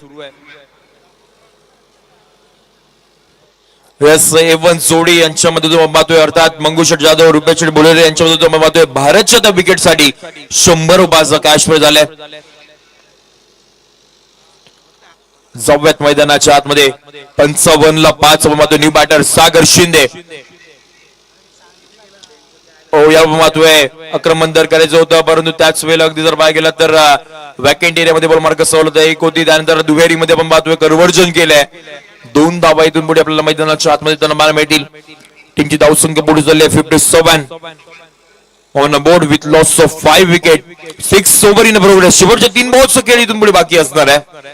S3: A1 जोडी यांच्यामध्ये आपण पाहतोय अर्थात मंगू शेठ जाधव रुपेश शेठ बोलेरे यांच्यामध्ये आपण पाहतोय भारतच्या त्या विकेटसाठी 100 रुपयाचा कॅश प्राइज झालाय. जाऊयात मैदानाच्या आतमध्ये 55 ला 5 आपण पाहतोय न्यू बॅटर सागर शिंदे. या पाहतोय आक्रमण दर करायचं होतं परंतु त्याच वेळेला अगदी जर पाहायला गेला तर वॅकेंट एरियामध्ये बॉल मार्क सवलत एक होती. त्यानंतर दुहेरीमध्ये आपण पाहतोय कन्व्हर्जन केलंय. 2 धावा इथून पुढे आपल्याला मैदानाच्या आतमध्ये त्यांना मिळतील. टीमची धावसंख्या पुढे चालली आहे 57 on board with loss of 5 wicket 6 over in progress. शेवटच्या 3 बॉल्सचा खेळ इथून पुढे बाकी असणार आहे.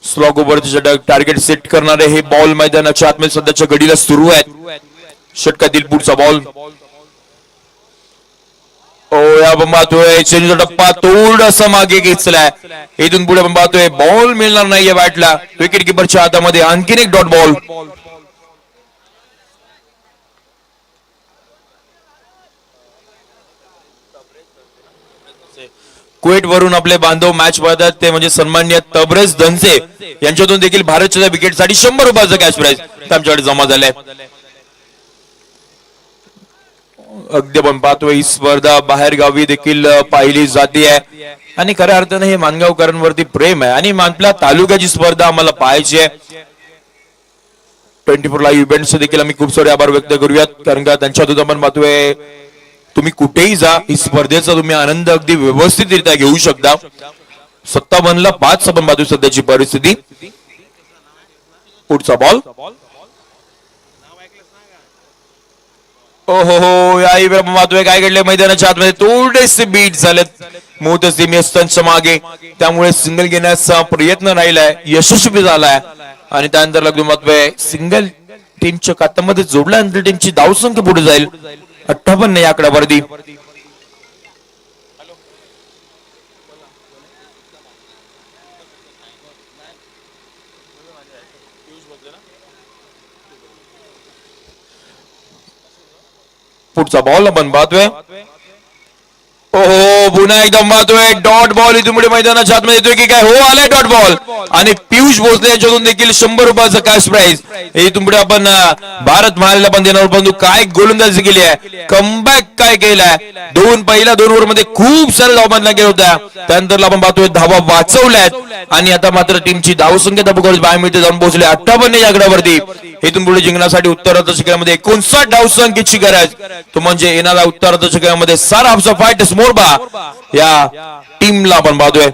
S3: स्लॉग ओव्हरचे टार्गेट सेट करणारे हे बॉल मैदानाच्या आतमध्ये सध्याच्या घडीला सुरू आहेत. षटकातील पुढचा बॉल या आपण पाहतोय चेंडूचा टप्पा थोडासा मागे घेतलाय. इथून पुढे आपण पाहतोय बॉल मिळणार नाहीये बॅटला. विकेट किपरच्या हातामध्ये आणखीन एक डॉट बॉल. कुवेट वरून आपले बांधव मॅच पाहतात ते म्हणजे सन्माननीय तबरेज धनसे यांच्यातून देखील भारतच्या विकेटसाठी 100 रुपयाचा कॅश प्राइज आमच्याकडे जमा झालाय. अगदी आपण पाहतोय ही स्पर्धा बाहेर गावी देखील पाहिली जाते आहे आणि खऱ्या अर्थाने हे मानगावकरांवरती प्रेम आहे आणि आपल्या तालुक्याची स्पर्धा आम्हाला पाहायची आहे. 24 लाईव्ह इव्हेंट्स देखील आम्ही खूप सारे आभार व्यक्त करूयात कारण का त्यांच्यातून आपण पाहतोय तुम्ही कुठेही जा ही स्पर्धेचा तुम्ही आनंद अगदी व्यवस्थितरित्या घेऊ शकता. 57 ला 5 आपण पाहतोय सध्याची परिस्थिती. पुढचा बॉल ओहो हो याही वेळा पाहतोय काय घडले मैदानाच्या आतमध्ये थोडेसे बीट झालेत मोहतस टीमच्या मागे, त्यामुळे सिंगल घेण्याचा प्रयत्न राहिलाय, यशस्वी झालाय आणि त्यानंतर लग्न पाहतोय सिंगल टीमच्या खात्यामध्ये जोडल्यानंतर टीमची धावसंख्या पुढे जाईल 58 या आकड्यावरती. पुढचा बॉल आपण पाहतोय. ओहो पुन्हा एकदम पाहतोय डॉट बॉल इथून पुढे मैदानाच्या आतमध्ये येतोय की काय? हो आलाय डॉट बॉल आणि पियुष भोसले यांच्याकडून देखील 100 रुपयाचं कॅश प्राइज इथून पुढे आपण भारत महाराला पण देणार. परंतु काय गोलंदाजी केली आहे, कमबॅक काय केलाय, पहिल्या 2 ओव्हर मध्ये खूप सारे धावा बांधल्या गेल्या होत्या, त्यानंतर आपण पाहतोय धावा वाचवल्यात आणि आता मात्र टीमची धावसंख्या धाबकवर बाहेर मिळते जाऊन पोहोचले 58 या आकड्यावरती. इथून पुढे जिंकण्यासाठी उत्तरार्ध शिखरामध्ये 59 धावसंख्येची गरज, तो म्हणजे येणारा उत्तरार्ध शिखरामध्ये सारा आपचा फाईट मोरबा या टीमला आपण पाहतोय.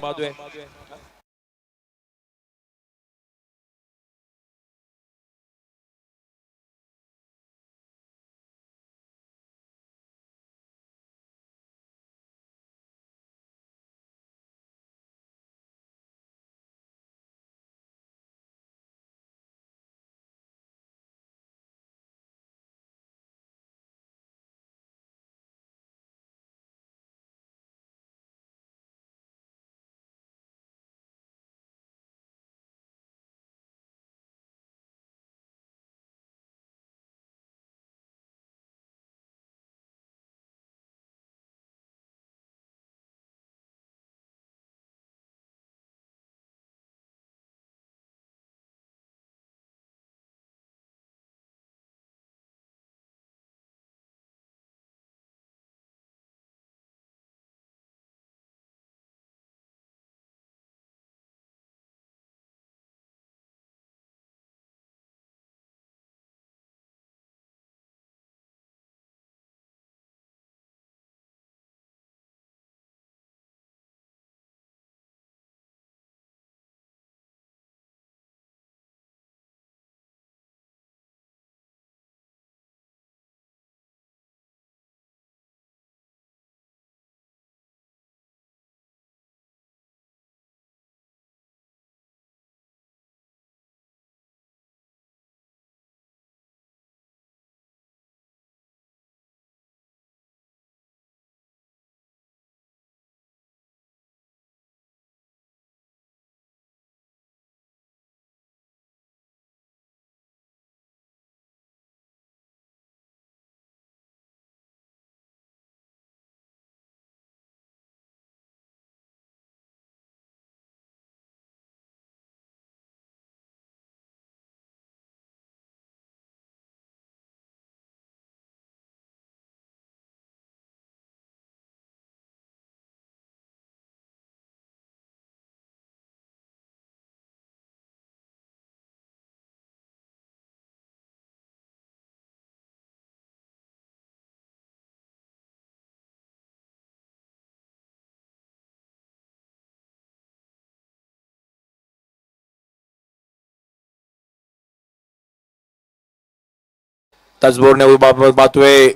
S3: त्याचबरोबर पाहतोय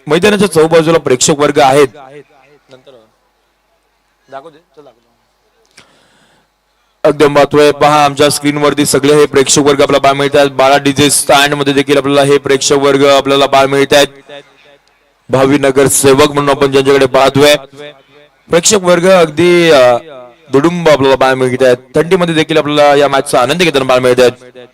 S3: मैदानाच्या चौबाजूला प्रेक्षक वर्ग आहेत. एकदम पाहतोय पहा आमच्या स्क्रीनवरती सगळे हे प्रेक्षक वर्ग आपल्याला पाहायला मिळतात. 12 डीजे स्टँड मध्ये देखील आपल्याला हे प्रेक्षक वर्ग आपल्याला पाहायला मिळतात. भावी नगर सेवक म्हणून आपण ज्यांच्याकडे पाहतोय प्रेक्षक वर्ग अगदी दुडुंब आपल्याला पाहायला मिळतात. थंडीमध्ये देखील आपल्याला या मॅचचा आनंद घेताना पाहायला मिळतात.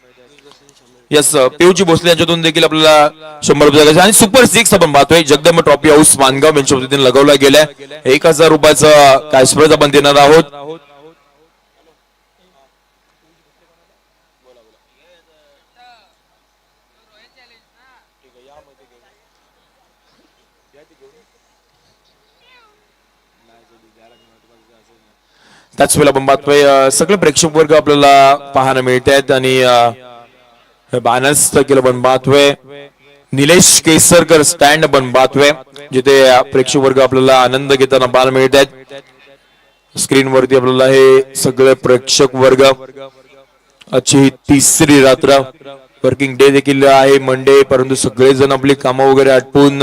S3: यस पियुष भोसले यांच्यातून देखील आपल्याला 100 रुपये आणि सुपर 6 आपण पाहतोय जगदंब ट्रॉफी हाऊस मानगाव यांच्या वतीने लगवला गेलाय. 1000 रुपयाचा कॅश प्राइज आपण देणार आहोत. त्याच वेळेला आपण पाहतोय सगळे प्रेक्षक वर्ग आपल्याला पाहायला मिळत आहेत आणि बॅनर्स केलं पण पाहतोय. निलेश केसरकर स्टँड पण पाहतोय जिथे प्रेक्षक वर्ग आपल्याला आनंद घेताना पाहायला मिळत आहेत. स्क्रीन वरती आपल्याला हे सगळे प्रेक्षक वर्ग आजची 3री रात्र वर्किंग डे देखील आहे मंडे, परंतु सगळेजण आपली कामं वगैरे आटपून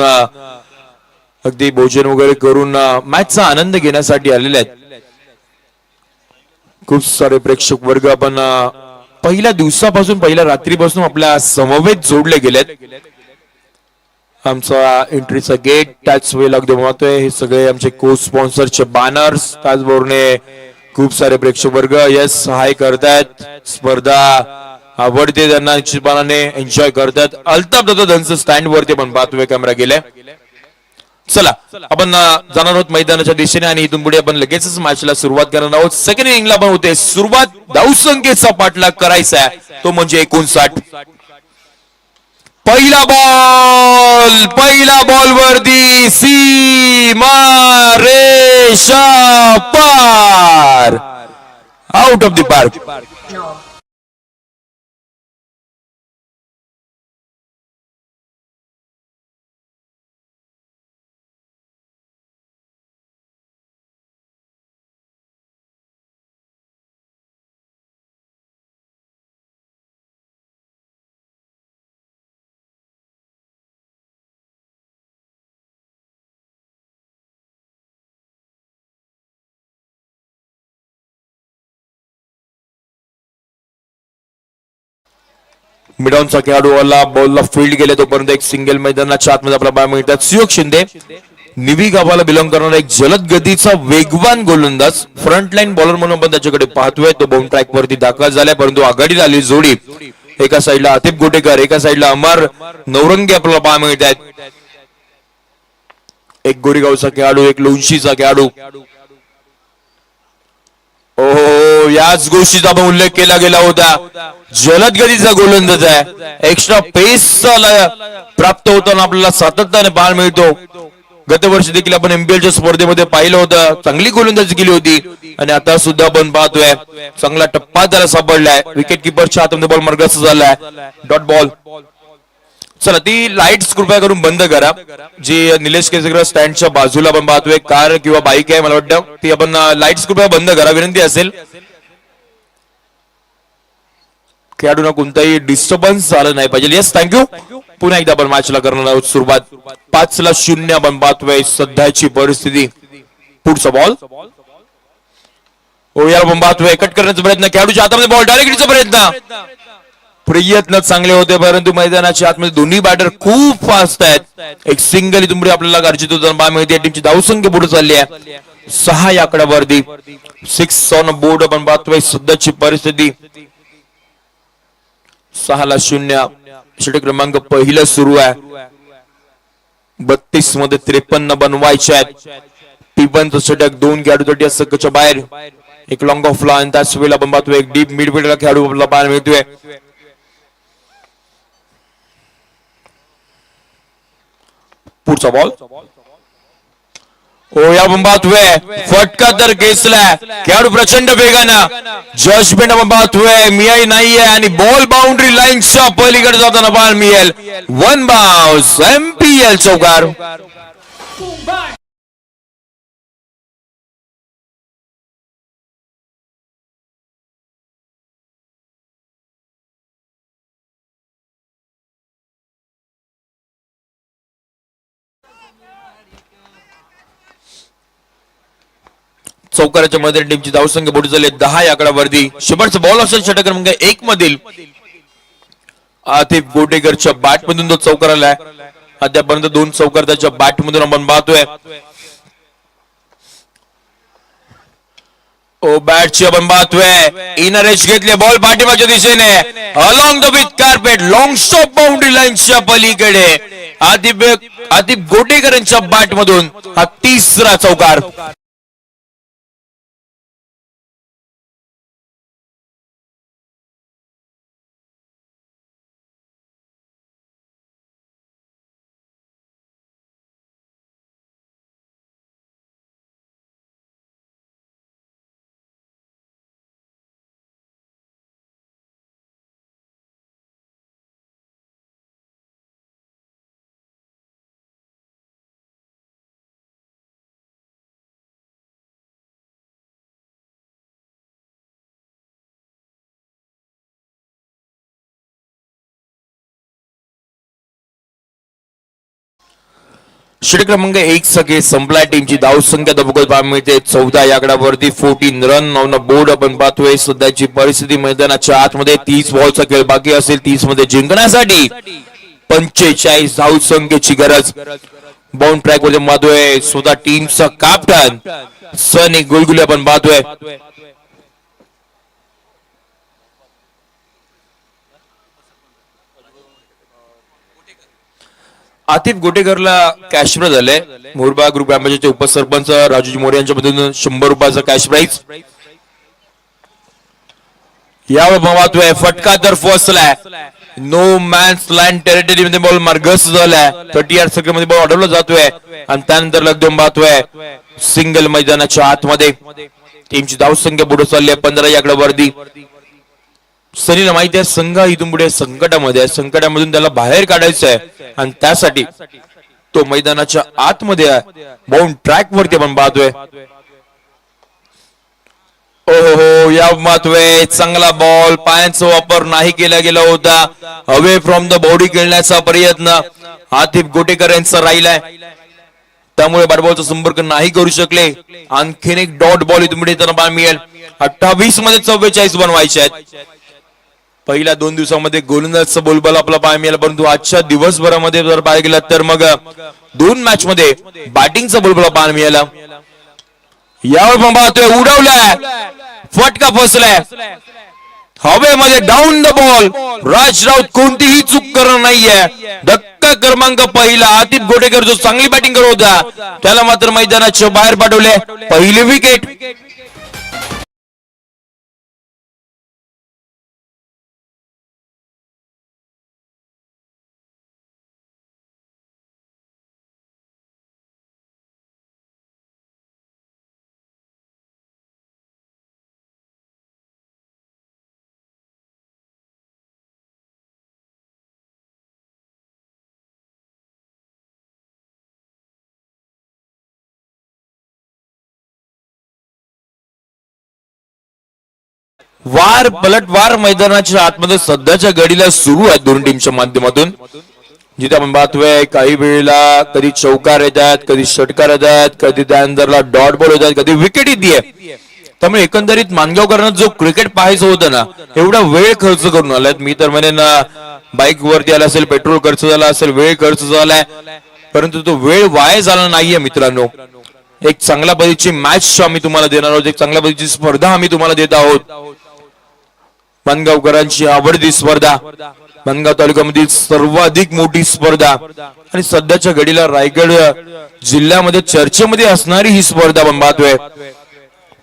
S3: अगदी भोजन वगैरे करून मॅचचा आनंद घेण्यासाठी आलेले आहेत. खूप सारे प्रेक्षक वर्ग आपण पहिल्या दिवसापासून पहिल्या रात्रीपासून आपल्या समवेत जोडले गेलेत. आमचा एंट्रीचा गेट त्याच वेळेला अगदी महत्व हे सगळे आमचे को स्पॉन्सरचे बॅनर्स त्याचबरोबर खूप सारे प्रेक्षक वर्ग यस हाय करतायत. स्पर्धा आवडते त्यांना निश्चितपणाने एन्जॉय करतात. अल्ताफ दादा त्यांचं स्टँड वरती पण पाहतोय कॅमेरा गेलाय. चला आपण जाणार आहोत मैदानाच्या दिशेने आणि इथून पुढे आपण लगेचच मॅचला सुरुवात करणार आहोत. सेकंड इनिंगला पण होते सुरुवात. धावसंख्येचा पाठलाग करायचा आहे तो म्हणजे 59. पहिला बॉल वरती सीमा रेषा पार, आउट ऑफ द पार्क. मिडॉनचा खेळाडू आला, बॉलला फील्ड गेले तोपर्यंत एक सिंगल मैदानाच्या आतमध्ये आपला पाहायला मिळतात. सुयोग शिंदे निवी गावाला बिलॉंग करणारा एक जलद गतीचा वेगवान गोलंदाज फ्रंट लाईन बॉलर म्हणून आपण त्याच्याकडे पाहतोय. तो बाउंड ट्रॅक वरती दाखल झालाय, परंतु आघाडीला आली जोडी एका साईडला आतिफ गोटेकर, एका साईडला अमर नवरंगी आपल्याला पाहायला मिळत आहेत. एक गोरेगावचा खेळाडू, एक लोणशीचा खेळाडू. ओ याच गोष्टीचा आपण उल्लेख केला गेला होता. जलद गतीचा गोलंदाज आहे, एक्स्ट्रा पेस प्राप्त होताना आपल्याला सातत्याने पाहायला मिळतो. गतवर्षी देखील आपण एमपीएलच्या स्पर्धेमध्ये पाहिलं होतं, चांगली गोलंदाजी केली होती आणि आता सुद्धा आपण पाहतोय चांगला टप्पा त्याला सापडलाय. विकेट किपरच्या हातामध्ये बॉल मार्गस्थ झालाय, डॉट बॉल. चला ती लाईट्स कृपया करून बंद करा. जी निलेश केसकर स्टँडच्या बाजूला आपण पाहतोय कार किंवा बाईक आहे मला वाटतं, ती आपण लाईट्स कृपया बंद करा विनंती असेल. खेळाडूंना कोणताही डिस्टर्बन्स झालं नाही पाहिजे. Yes thank you. पुन्हा एकदा आपण मॅचला करणार आहोत सुरुवात. 5-0 आपण पाहतोय सध्याची परिस्थिती. पुढचा बॉल ओ यार आपण पाहतोय कट करण्याचा प्रयत्न, खेळाडूच्या हातामध्ये बॉल, डायरेक्टचा प्रयत्न चांगले होते, परंतु मैदानाच्या आतमध्ये दोन्ही बॅटर खूप फास्ट आहेत. एक सिंगल इथून पुढे आपल्याला अर्जित होताना पाहायला मिळते. टीमची धावसंख्या पुढे चालली आहे 6 या आकड्यावरती. 6 ऑन बोर्ड आपण पाहतोय सध्याची परिस्थिती. 6-0 षटक क्रमांक पहिलं सुरू आहे. 32 मध्ये 53 बनवायचे आहेत. टिपनचं षटक 2 खेळाडूसाठी सक्कच्या बाहेर. एक लॉंग ऑफ लाईन, त्याच वेळेला आपण पाहतोय एक डीप मिडफिल्डर खेळाडू आपल्याला पाहायला मिळतोय. पुढचा बॉल ओ या आपण पाहतोय फटका तर खेचलाय, खेळाडू प्रचंड वेगानं. जजमेंट आपण पाहतोय मियाई नाहीये आणि बॉल बाउंड्री लाईनच्या पलीकडे जाताना पाहायला मिळेल. 1 बाउन्स, एमपीएल चौकार. चौकाराच्या मध्ये टीमची धावसंख्या मोठी झाली 10 या आकड्यावरती. शेवटचा बॉल असेल षटक क्रमांक 1 मधील आतिफ गोटेकरच्या बॅट मधून तो चौकार आलाय. अद्यापर्यंत 2 चौकार त्याच्या बॅट मधून आपण पाहतोय. ओ बॅटची आपण पाहतोय इनर एज घेतले, बॉल पाठीमागच्या दिशेने along the with carpet, long stop boundary लाईनच्या पलीकडे आतिफ गोटेकर यांच्या बॅट मधून हा 3रा चौकार. षटक क्रमांक 1 सगळे संपलाय. टीमची धाव संख्या बघत पाहायला मिळते 14 या आकड्यावरती 14 रन ऑन बोर्ड. आपण पाहतोय सध्याची परिस्थिती मैदानाच्या आतमध्ये 30 बॉलचा खेळ बाकी असेल. 30 मध्ये जिंकण्यासाठी 45 धाव संख्येची गरज. बाउंड ट्रॅक मध्ये पाहतोय स्वतः टीमचा कॅप्टन सनी गुलगुले आपण पाहतोय. आतिफ गोटेकरला कॅश प्राइज झाले. मोरबा ग्रुप ग्रामपंचायतचे उपसरपंच राजूजी मोरे यांच्या मधून 100 रुपयाचा कॅश प्राइज. यावर पाहतोय फटका तर फसलाय. नो मॅन्स लँड टेरिटरी मध्ये बॉल मार्गस झालाय. 30 यार्ड सर्कल मध्ये बॉल अडवला जातोय आणि त्यानंतर लगदम पाहतोय सिंगल मैदानाच्या आतमध्ये. टीमची धाव संख्या पुढे चालली आहे 15 या आकड्यावरती. सनीला माहिती आहे संघ इथून पुढे संकटामध्ये आहे. संकटामधून त्याला बाहेर काढायचं आहे आणि त्यासाठी तो मैदानाच्या आतमध्ये आहे. बाउंड ट्रॅक वरती आपण पाहतोय. ओहो या मातवे चांगला बॉल. पायांचा वापर नाही केला गेला होता. अवे फ्रॉम द बॉडी खेळण्याचा प्रयत्न आतिफ गोटेकर यांचा राहिलाय. त्यामुळे बॉलचा संपर्क नाही करू शकले. आणखीन एक डॉट बॉल इथून पुढे त्यांना मिळेल. 28 मध्ये 44 बनवायचे आहेत. पहिल्या 2 दिवसामध्ये गोलंदाजचा बोलबाला आपला पाय मिळाला, परंतु आजच्या दिवसभरामध्ये जर पाहायला गेला तर मग 2 मॅच मध्ये बॅटिंगचा बोलबाला पाय मिळाला. यावर पण पाहतोय उडवलाय. फटका फसलाय हवेमध्ये. Down the ball. Raj Raut कोणतीही चूक करणार नाहीये. धक्का क्रमांक पहिला. आतिफ गोटेकर जो चांगली बॅटिंग करत होता त्याला मात्र मैदानाच्या बाहेर पाठवले. पहिली विकेट. वार पलटवार मैदानाच्या आतमध्ये सध्याच्या घडीला सुरू आहे दोन टीमच्या माध्यमातून. जिथे आपण पाहतोय काही वेळेला कधी चौकार येतात, कधी षटकार येतात, कधी त्यानंतरला डॉट बॉल होतात, कधी विकेट येते. त्यामुळे एकंदरीत मानगावकरांना जो क्रिकेट पाहायचं होतं ना, एवढा वेळ खर्च करून आलाय. मी तर म्हणेन बाईक वरती आला असेल, पेट्रोल खर्च झाला असेल, वेळ खर्च झालाय, परंतु तो वेळ वाया झाला नाहीये मित्रांनो. एक चांगल्या पद्धतीची मॅच आम्ही तुम्हाला देणार आहोत. एक चांगल्या पद्धतीची स्पर्धा आम्ही तुम्हाला देत आहोत. मानगावकरांची आवडती स्पर्धा, मानगाव तालुक्यामधील सर्वाधिक मोठी स्पर्धा आणि सध्याच्या घडीला रायगड जिल्ह्यामध्ये चर्चेमध्ये असणारी ही स्पर्धा आपण पाहतोय.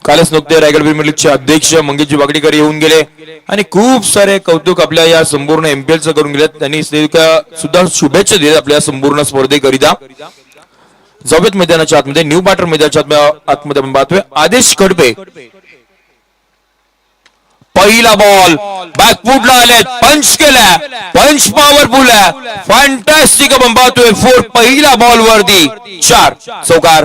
S3: कालच नुकते रायगड प्रीमियर लीगचे अध्यक्ष मंगेशजी वागडीकर येऊन गेले आणि खूप सारे कौतुक आपल्या या संपूर्ण एमपीएलचं करून गेले. त्यांनी सुद्धा शुभेच्छा दिल्या आपल्या संपूर्ण स्पर्धेकरिता. जावेद मैदानाच्या आतमध्ये, न्यू बाटर मैदानाच्या आतमध्ये आपण पाहतोय आदेश खडपे. पहिला बॉल बॅकफुटला आले, पंच केला, पंच पॉवरफुल आहे, फॅन्टॅस्टिक आपण पाहतोय. 4 पहिला बॉल वरती 4 चौकार.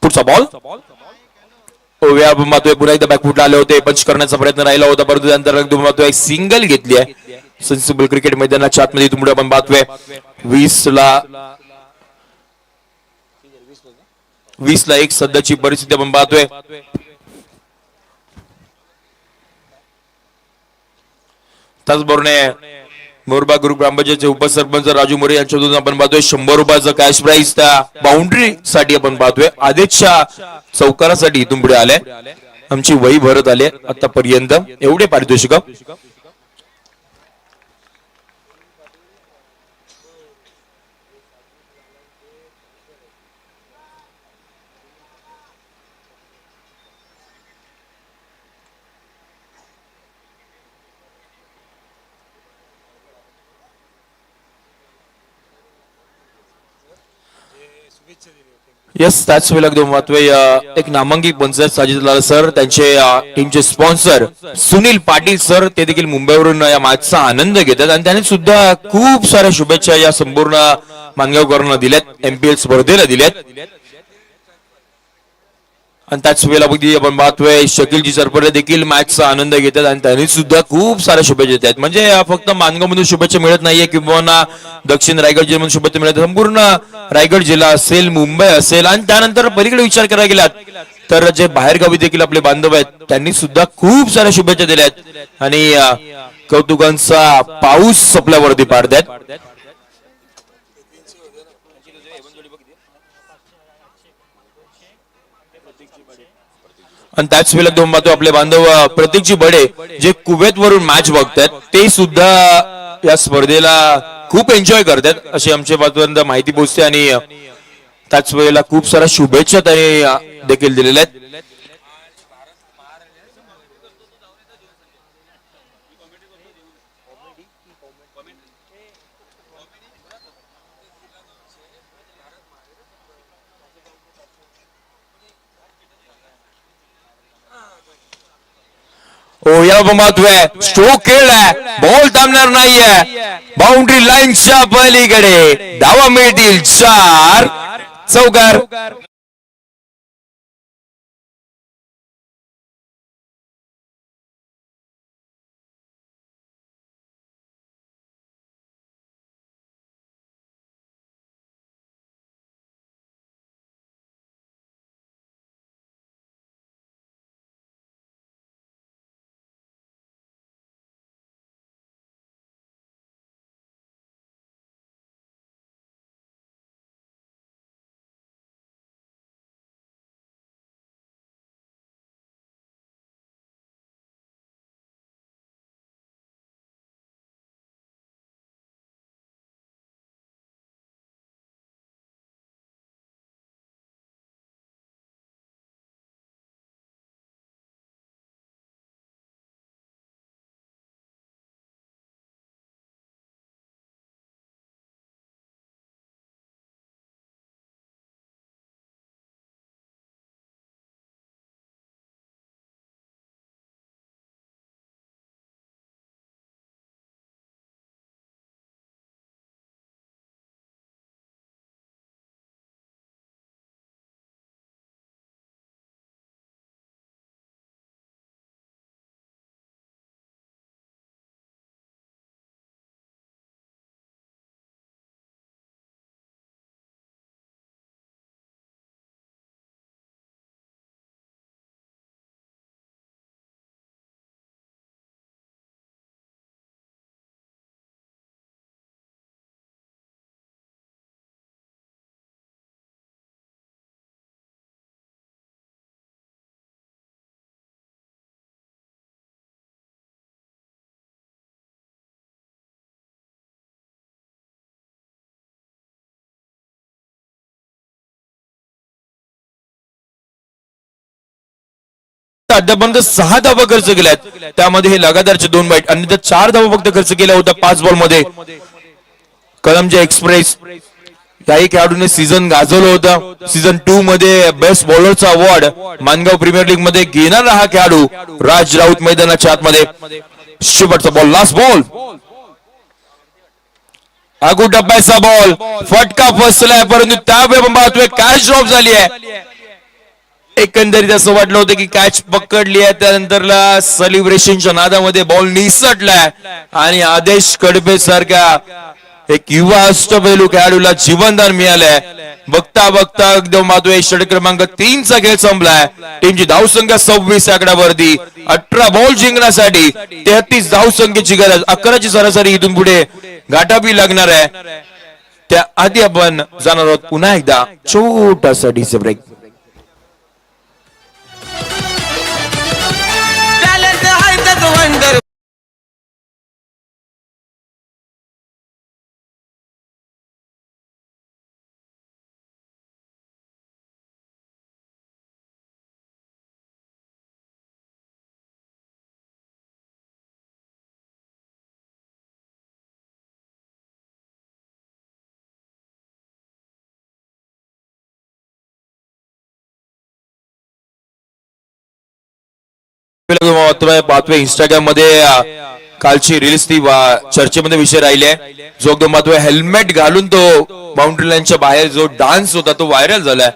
S3: पुढचा बॉल पुन्हा एकदा बॅकफुटला आले होते, पंच करण्याचा प्रयत्न राहिला होता, परंतु त्यानंतर एक सिंगल घेतली आहे. सेन्सिबल क्रिकेट मैदानाच्या आतमध्ये तुम्ही आपण पाहतोय 20 ला 1 सध्याची परिस्थिती आपण पाहतोय. त्याचबरोबर मोरबा ग्रुप ग्रामपंचायतचे उपसरपंच राजू मोरे यांच्याकडून आपण पाहतोय 100 रुपयाचं कॅश प्राइज त्या बाउंड्री साठी आपण पाहतोय. आदेशच्या चौकारासाठी इथून पुढे आले, आमची वही भरत आले आतापर्यंत. एवढे पारितोषिक. येस त्याच वेळेला एकदम महत्व एक नामांकित पंचायत साजिद लाल सर त्यांचे टीमचे स्पॉन्सर सुनील पाटील सर ते देखील मुंबईवरून या मॅचचा आनंद घेतात आणि त्यांनी सुद्धा खूप साऱ्या शुभेच्छा या संपूर्ण मानगावकरांना दिल्यात MPL स्पर्धेला दिल्यात आणि त्याच वेळेला बघी आपण पाहतोय शकीलजी सरपडे देखील मॅचचा आनंद घेतात आणि त्यांनी सुद्धा खूप साऱ्या शुभेच्छा देतात म्हणजे फक्त मानगावमधून शुभेच्छा मिळत नाहीये किंवा दक्षिण रायगड जिल्ह्यामधून शुभेच्छा मिळत संपूर्ण रायगड जिल्हा असेल मुंबई असेल आणि त्यानंतर पलीकडे विचार करायला गेलात तर जे बाहेरगावी देखील आपले बांधव आहेत त्यांनी सुद्धा खूप साऱ्या शुभेच्छा दिल्यात आणि कौतुकांचा पाऊस आपल्यावरती पाडतात आणि त्याच वेळेला दोन पाहतो आपले बांधव प्रतीकजी बडे जे कुवेत वरून मॅच बघतात ते सुद्धा या स्पर्धेला खूप एन्जॉय करतात अशी आमच्या बाजूपर्यंत माहिती पोहोचते आणि त्याच वेळेला खूप साऱ्या शुभेच्छा त्यांनी देखील दिलेल्या आहेत हो या महत्व स्ट्रोक खेळलाय बॉल थांबणार नाहीये बाउंड्री लाईनच्या पलीकडे धावा मिळतील 4 चौकार अद्यापर्यंत 6 धावा खर्च केल्यात त्यामध्ये हे लगातारचे 2 बाईट आणि त्या 4 धावा फक्त खर्च केल्या होत्या 5 बॉल मध्ये कलमजे एक्सप्रेस याही खेळाडूने सीझन गाजवलं होतं सीझन 2 मध्ये बेस्ट बॉलरचा अवॉर्ड मानगाव प्रीमियर लीग मध्ये घेणारा हा खेळाडू राज राऊत मैदानाच्या आतमध्ये शेवटचा बॉल लास्ट बॉल आगू डब्याचा बॉल फटका फसलाय परंतु त्यावेळी आपण पाहतोय कॅच ड्रॉप झाली आहे एकंदरीत असं वाटलं होतं की कॅच पकडली आहे त्यानंतरला सेलिब्रेशनच्या नादामध्ये बॉल निसटलाय आणि आदेश कडबे सारख्या एक युवा अष्टपैलू खेळाडूला जीवनदान मिळालंय बघता बघता एकदम माधवे षटक क्रमांक 3 चा खेळ संपलाय टीमची धावसंख्या 26 आकड्यावरती 18 बॉल जिंकण्यासाठी 33 धावसंख्येची गरज 11ची सरासरी इथून पुढे गाठावी लागणार आहे त्या आधी आपण जाणार आहोत पुन्हा एकदा छोटासा डीजे ब्रेक पाहतोय इंस्टाग्राम मध्ये कालची रील्स ती चर्चेमध्ये विषय राहिले जो एकदम पाहतोय हेल्मेट घालून तो बाउंड्री लाईनच्या बाहेर जो डान्स होता तो व्हायरल झालाय.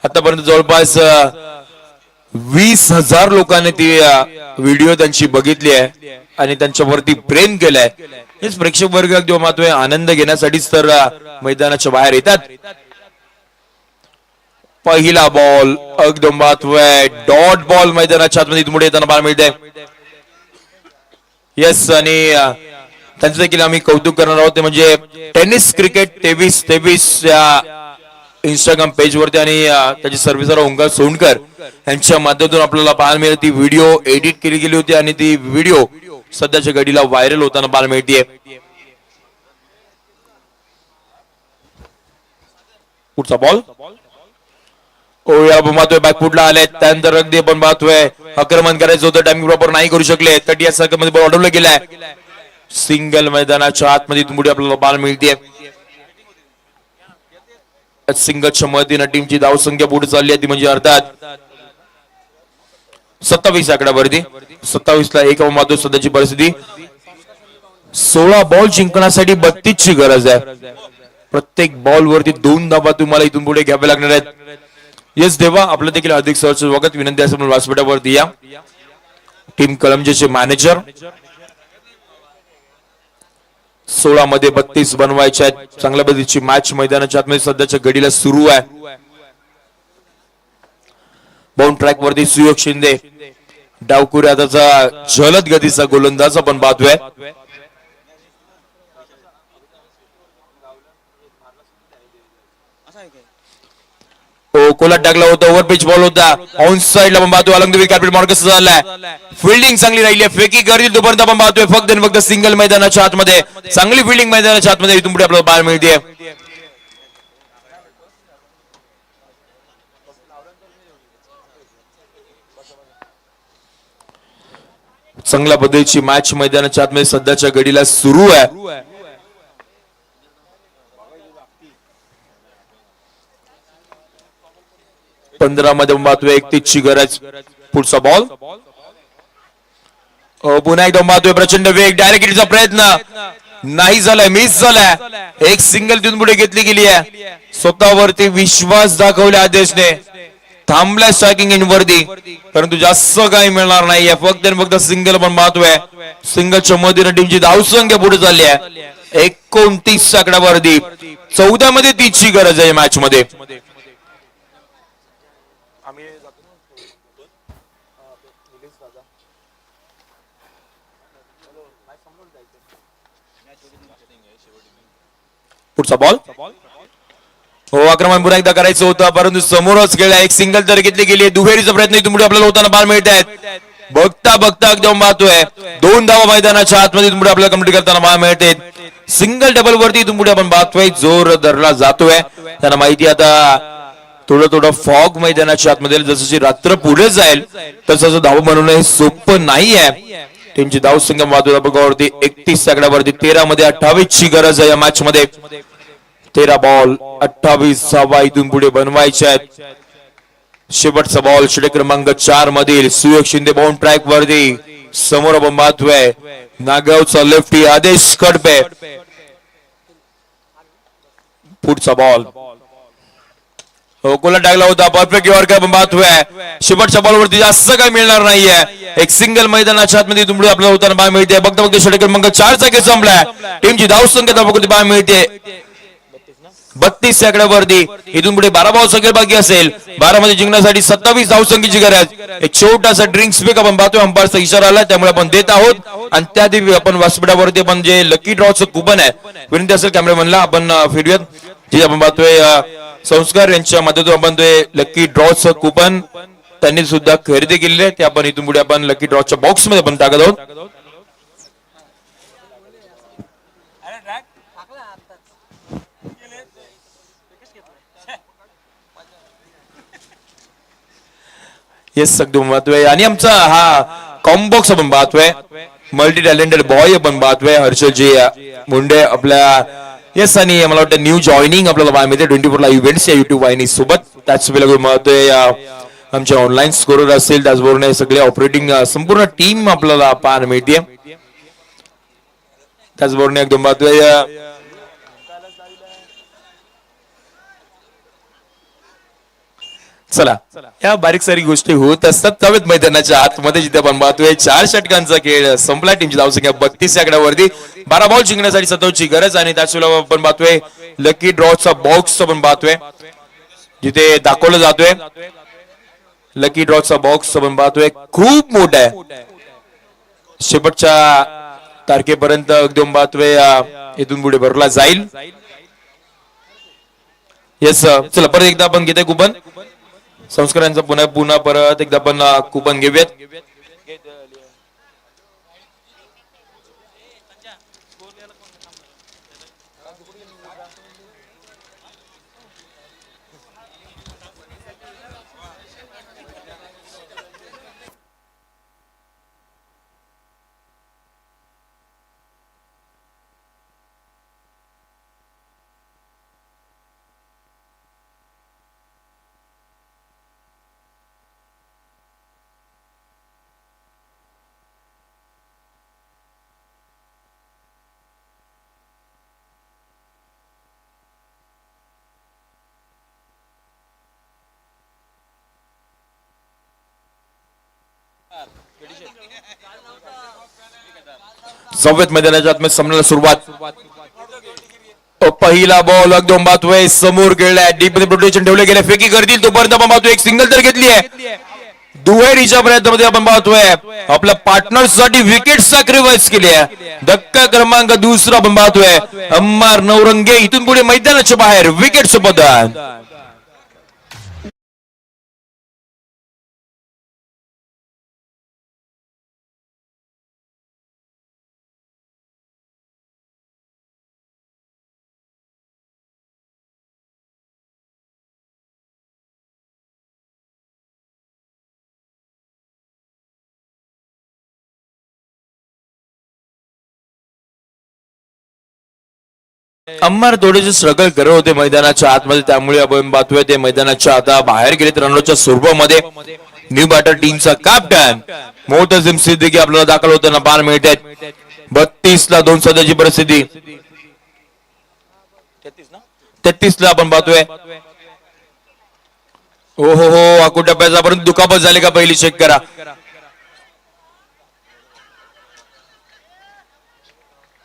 S3: आतापर्यंत जवळपास 20,000 लोकांनी ती व्हिडिओ त्यांची बघितली आहे आणि त्यांच्यावरती प्रेम केलंय. हेच प्रेक्षक वर्ग एकदम पाहतोय आनंद घेण्यासाठीच तर मैदानाच्या बाहेर येतात. पहिला बॉल एकदम पाहतोय डॉट बॉल मैदानाच्या आतमध्ये पुढे येताना पाहायला मिळते. येस आणि त्यांचं देखील आम्ही कौतुक करणार आहोत ते म्हणजे टेनिस क्रिकेट 23 या इंस्टाग्राम पेज वरती आणि त्याची सर्व्हिसर ओंकार सोनकर यांच्या माध्यमातून आपल्याला पाहायला मिळते. ती व्हिडिओ एडिट केली गेली होती आणि ती व्हिडिओ सध्याच्या घडीला व्हायरल होताना पाहायला मिळते. पुढचा बॉल पाहतोय बॅकफुटला आले त्यानंतर अगदी आपण पाहतोय आक्रमण करायचं होतं टायमिंग प्रॉपर नाही करू शकले. 30 सेकंद मध्ये बॉल अडवला गेलाय. सिंगल मैदानाच्या आतमध्ये पुढे आपल्याला बॉल मिळते. सिंगलच्या मदतीनं टीमची धावसंख्या पुढे चालली आहे ती म्हणजे अर्थात 27 आकड्यावरती 27 ला एक मात्र सध्याची परिस्थिती 16 बॉल जिंकण्यासाठी 32 ची गरज आहे. प्रत्येक बॉल वरती 2 धावा तुम्हाला इथून पुढे घ्यावे लागणार आहेत. येस देवा आपलं देखील अधिक सहर्ष स्वागत विनंती असेल व्यासपीठावरती या. टीम कलमजेचे मॅनेजर 16 मध्ये 32 बनवायच्या आहेत. चांगल्या पद्धतीची मॅच मैदानाच्या आतमध्ये सध्याच्या घडीला सुरू आहे. बाउंड ट्रॅक वरती सुयोग शिंदे डावकुऱ्या त्याचा जलद गतीचा गोलंदाज आपण पाहतोय. कोलाट टाकला होता ओव्हर पिच बॉल होता ऑन साइडला आपण पाहतोय अलंग कार्पेट मार्ग कसं झालाय. फिल्डिंग चांगली राहिली आहे फेकी गर्दी तोपर्यंत आपण पाहतोय फक्त सिंगल मैदानाच्या आतमध्ये चांगली फिल्डिंग मैदानाच्या आतमध्ये इथून पुढे आपल्याला बाहेर मिळते. चांगल्या पद्धतीची मॅच मैदानाच्या आतमध्ये सध्याच्या घडीला सुरू आहे. पंधरा मध्ये पाहतोय 31 ची गरज. पुढचा बॉल पुन्हा एकदा पाहतोय प्रचंड वेग डायरेक्ट हिटचा प्रयत्न नाही झालाय मिस झालाय. एक सिंगल तिथून पुढे घेतली गेली आहे. स्वतःवरती विश्वास दाखवला आदेशने थांबलाय स्ट्रायकिंग एंड वरती परंतु जास्त काही मिळणार नाहीये. फक्त सिंगल पण पाहतोय. सिंगलच्या मधील टीमची धावसंख्या पुढे चालली आहे 29 आकड्यावरती 14 मध्ये 30 ची गरज आहे मॅच मध्ये. पुढचा बॉल हो आक्रमण पुन्हा एकदा करायचं होतं परंतु समोरच गेला. एक सिंगल तर घेतली गेली. दुहेरीचा प्रयत्न इथून पुढे आपल्याला होताना पाहायला मिळत आहेत. बघता एकदम पाहतोय 2 धावा मैदानाच्या आतमध्ये इथून पुढे आपल्याला कंप्लीट करताना पाहायला मिळते. सिंगल डबल वरती इथून पुढे आपण पाहतोय जोर धरला जातोय. त्यांना माहिती आता थोडं फॉग मैदानाच्या आतमध्ये जसं रात्र पुढे जाईल तसं धाव बनवणं हे सोपं नाही आहे. टीमची धावसंख्या पाहतोय बघावरती 31 आकड्यावरती 13 मध्ये 28 ची गरज आहे या मॅच मध्ये. 13 बॉल 28 धावा इथून पुढे बनवायच्या आहेत. शेवटचा बॉल षटक क्रमांक 4 मधील सुयोग शिंदे बाउंड ट्रॅक वरती समोर आपण पाहतोय नागावचा लेफ्टी आदेश कडपे. पुढचा बॉल कोला टाकला होता परफेक्ट यॉर्कर आपण पाहतोय. शेवटच्या बॉलवरती जास्त काही मिळणार नाहीये. एक सिंगल मैदानाच्या आतमध्ये तुमचे आपल्याला होताना पाहायला मिळते. फक्त षटक क्रमांक 4 चा खेळ संपलाय. टीमची धावसंख्या पाहायला मिळते 32 आकड्यावरती. इथून पुढे 12 बॉल संख्या बाकी असेल. 12 मध्ये जिंकण्यासाठी 27 धावसंख्येची गरज. एक छोटासा ड्रिंक्स ब्रेक आपण पाहतोय अंपायरचा इशारा आला त्यामुळे आपण देत आहोत. आणि त्याआधी आपण व्यासपीठावरती आपण जे लकी ड्रॉचं कुपन आहे विनंती असेल कॅमेरामॅनला आपण फिरूयात. जे आपण पाहतोय संस्कार यांच्या माध्यमातून आपण ते लकी ड्रॉचं कुपन त्यांनी सुद्धा खरेदी केलेले आहे ते आपण इथून पुढे आपण लकी ड्रॉच्या बॉक्स मध्ये आपण टाकत आहोत. येस अगदी पाहतोय आणि आमचा हा कॉम्बॉक्स आपण पाहतोय. मल्टी टॅलेंटेड बॉय आपण पाहतोय हर्षलजी मुंडे आपल्या येस आणि मला वाटतं न्यू जॉईनिंग आपल्याला पाहायला मिळते 24 लाईव्ह इव्हेंट्स या युट्यूब वाहिनी सोबत. त्याच वेळेला पाहतोय आमचे ऑनलाईन स्कोरर असतील, त्याचबरोबर सगळे ऑपरेटिंग संपूर्ण टीम आपल्याला पाहायला मिळते. त्याचबरोबर एकदम बातम्या चला या बारीक सारी गोष्टी होत असतात त्यावेळेस मैदानाच्या आतमध्ये जिथे आपण पाहतोय 4 षटकांचा खेळ संपला. टीमची धावसंख्या 32 या आकड्यावरती 12 बॉल जिंकण्यासाठी 27ची गरज आणि त्याचवेळेला आपण पाहतोय लकी ड्रॉचा बॉक्स आपण पाहतोय जिथे दाखवलं जातोय. लकी ड्रॉचा बॉक्स आपण पाहतोय खूप मोठा आहे. शेवटच्या तारखेपर्यंत एकदम पाहतोय इथून पुढे भरला जाईल. येस चला परत एकदा आपण घेतोय कुपन संस्कारांचा पुन्हा परत एकदा आपण कुपन घेऊयात. सव्वेत मैदानाच्या आतमध्ये सामन्याला सुरुवात. पहिला बॉल एकदम बातोय समोर खेळलाय डीप मध्ये प्रोटेक्शन ठेवले गेले फेकी करतील तोपर्यंत आपण पाहतोय एक सिंगल तर घेतली आहे. दुहेरीच्या प्रयत्नामध्ये आपण पाहतोय आपल्या पार्टनर साठी विकेट सॅक्रिफाईस केली आहे. धक्का क्रमांक दुसरा आपण पाहतोय अम्मार नवरंगे इथून पुढे मैदानाच्या बाहेर विकेट सोबत. अम्मार थोडेसे स्ट्रगल करत होते मैदानाच्या आतमध्ये त्यामुळे आपण पाहतोय ते मैदानाच्या आता बाहेर गेलेत. रनआउटच्या स्वरूपामध्ये न्यू बॅटर टीमचा कॅप्टन मोहतसिम सिद्दीकी आपल्याला दाखल होताना पाहायला मिळतात. 32 ला 2 सध्याची परिस्थिती 33 ला आपण पाहतोय. हो हो हो अकुट टप्प्याचा परंतु दुखापत झाली का पहिली चेक करा.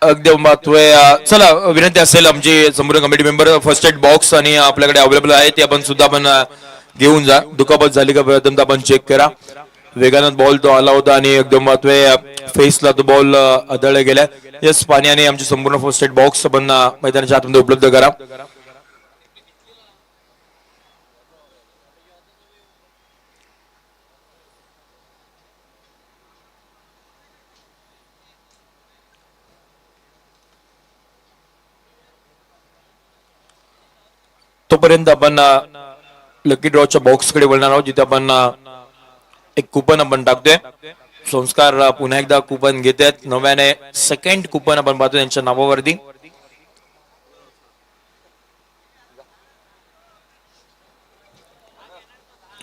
S3: अगदी पाहतोय. चला विनंती असेल आमची संपूर्ण committee member first aid box आणि आपल्याकडे अवेलेबल आहे ते आपण सुद्धा आपण घेऊन जा. दुखापत झाली का प्रथम आपण चेक करा. वेगानं बॉल तो आला होता आणि एकदम पाहतोय फेसला तो बॉल आदळला गेलाय. यस पाण्याने आमची संपूर्ण फर्स्ट एड बॉक्स आपण मैदानाच्या आतमध्ये उपलब्ध करा. तोपर्यंत आपण लकी ड्रॉच्या बॉक्स कडे वळणार आहोत जिथे आपण एक कुपन आपण टाकतोय. संस्कार पुन्हा एकदा कुपन घेतात नव्याने सेकंड कुपन आपण पाहतो त्यांच्या नावावरती.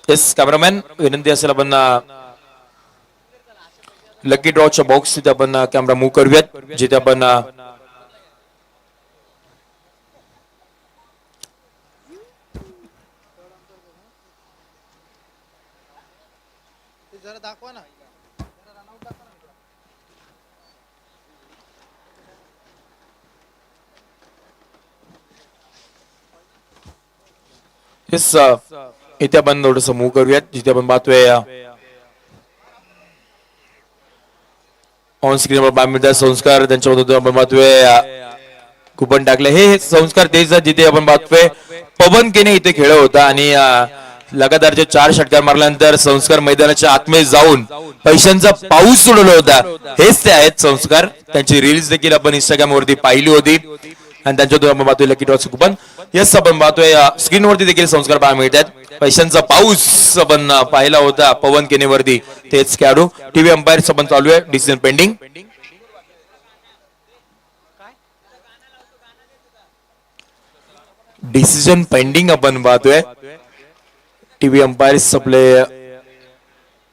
S3: येस कॅमेरामॅन विनंती असेल आपण लकी ड्रॉच्या बॉक्स तिथे आपण कॅमेरा मूव्ह करूयात जिथे आपण
S2: दाखवा ना.
S3: येस इथे आपण थोडस मूव्ह करूयात जिथे आपण पाहतोय ऑन स्क्रीन मिळतात संस्कार त्यांच्यामधून आपण पाहतोय कुपन टाकले. हे संस्कार तेच जिथे आपण पाहतोय पवन केने इथे खेळ होता आणि लगातारचे 4 षटकार मारल्यानंतर संस्कार मैदानाच्या आतमध्ये जाऊन पैशांचा पाऊस सोडवला होता. हेच ते आहेत संस्कार. त्यांची रील्स देखील आपण इंस्टाग्राम वरती पाहिली होती आणि त्यांच्यातून आपण पाहतोय लकी ड्रॉचं कुपन. यस आपण पाहतोय स्क्रीनवरती देखील संस्कार पाहायला मिळतात. पैशांचा पाऊस आपण पाहिला होता पवन केनेवरती तेच खेळाडू. टीव्ही अंपायर पण चालू आहे. Decision pending. डिसिजन पेंडिंग आपण पाहतोय. टीव्ही अंपायर्स आपले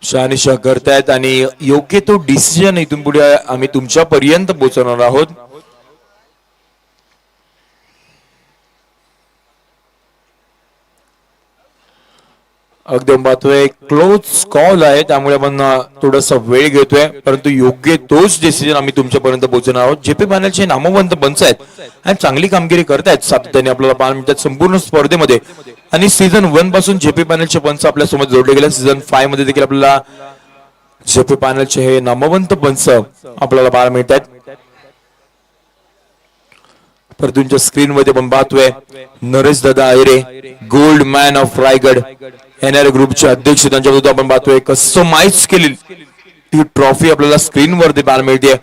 S3: शहानिशा करतायत आणि योग्य तो डिसिजन इथून पुढे आम्ही तुमच्या पर्यंत पोहोचवणार आहोत. अगदी पाहतोय क्लोज कॉल आहे, त्यामुळे आपण थोडासा वेळ घेतोय, परंतु योग्य तोच डिसिजन आम्ही तुमच्यापर्यंत पोहोचणार आहोत. जेपी पॅनलचे नामवंत पंच आहेत आणि चांगली कामगिरी करतायत सातत्याने आपल्याला पाहायला मिळतात संपूर्ण स्पर्धेमध्ये. आणि सीझन 1 पासून जेपी पॅनलचे पंच आपल्या सोबत जोडले गेले. सीझन 5 मध्ये देखील आपल्याला जेपी पॅनलचे हे नामवंत पंच आपल्याला पाहायला मिळतात. पर तुमच्या स्क्रीन मध्ये आपण पाहतोय Naresh Dada Ayare, gold man of Raigad NR ग्रुपचे अध्यक्ष, त्यांच्याबद्दल आपण पाहतोय कस्टमाइज केलेली ती ट्रॉफी आपल्याला स्क्रीन वरती पाहायला मिळते.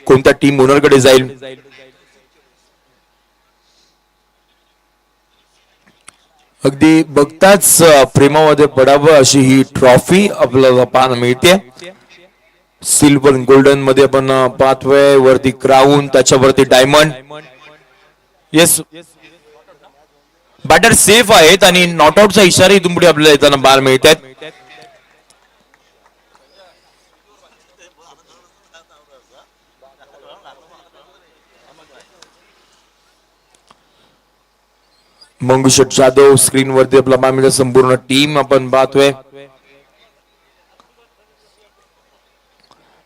S3: कोणत्या टीम ओनर कडे जाईल अगदी बघताच प्रेमामध्ये पडावं अशी ही ट्रॉफी आपल्याला पाहायला मिळते. सिल्वर गोल्डन मध्ये आपण पाहतोय वरती क्राऊन, त्याच्यावरती डायमंड. येस, बॅटर सेफ आहेत आणि नॉट आउटचा इशारा इथून पुढे आपल्याला येताना बाहेर मिळतात. मंगुशेट जाधव स्क्रीन वरती आपला बाहेर संपूर्ण टीम आपण पाहतोय.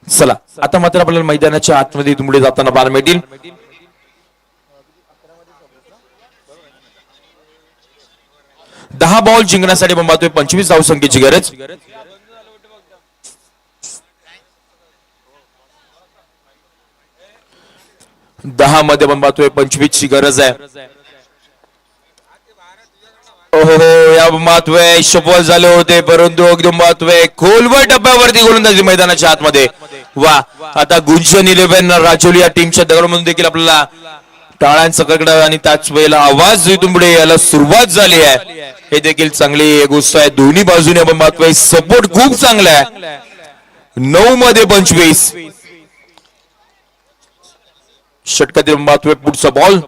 S3: चला आता मात्र आपल्याला मैदानाच्या आतमध्ये इथून पुढे जाताना बाहेर मिळतील. दहा बॉल जिंकण्यासाठी आपण पाहतोय 25 धावसंख्येची गरज. दहा मध्ये आपण पाहतोय 25 ची गरज आहे. ओहो, या पाहतोय सफल झाले होते, परंतु एकदम पाहतोय खोलवर टप्प्यावरती गोलंदाजी मैदानाच्या आतमध्ये. वा, आता गुंजन 11 राजौली या टीमच्या दगडामधून देखील आपल्याला टाळ्यांचा कडकडाट आणि त्याच वेळेला आवाज इथून पुढे यायला सुरुवात झाली आहे. हे देखील चांगली गोष्ट आहे. दोन्ही बाजूने आपण पाहतोय सपोर्ट खूप चांगला आहे. 9 मध्ये 25 षटकातील आपण पाहतोय पुढचा बॉल.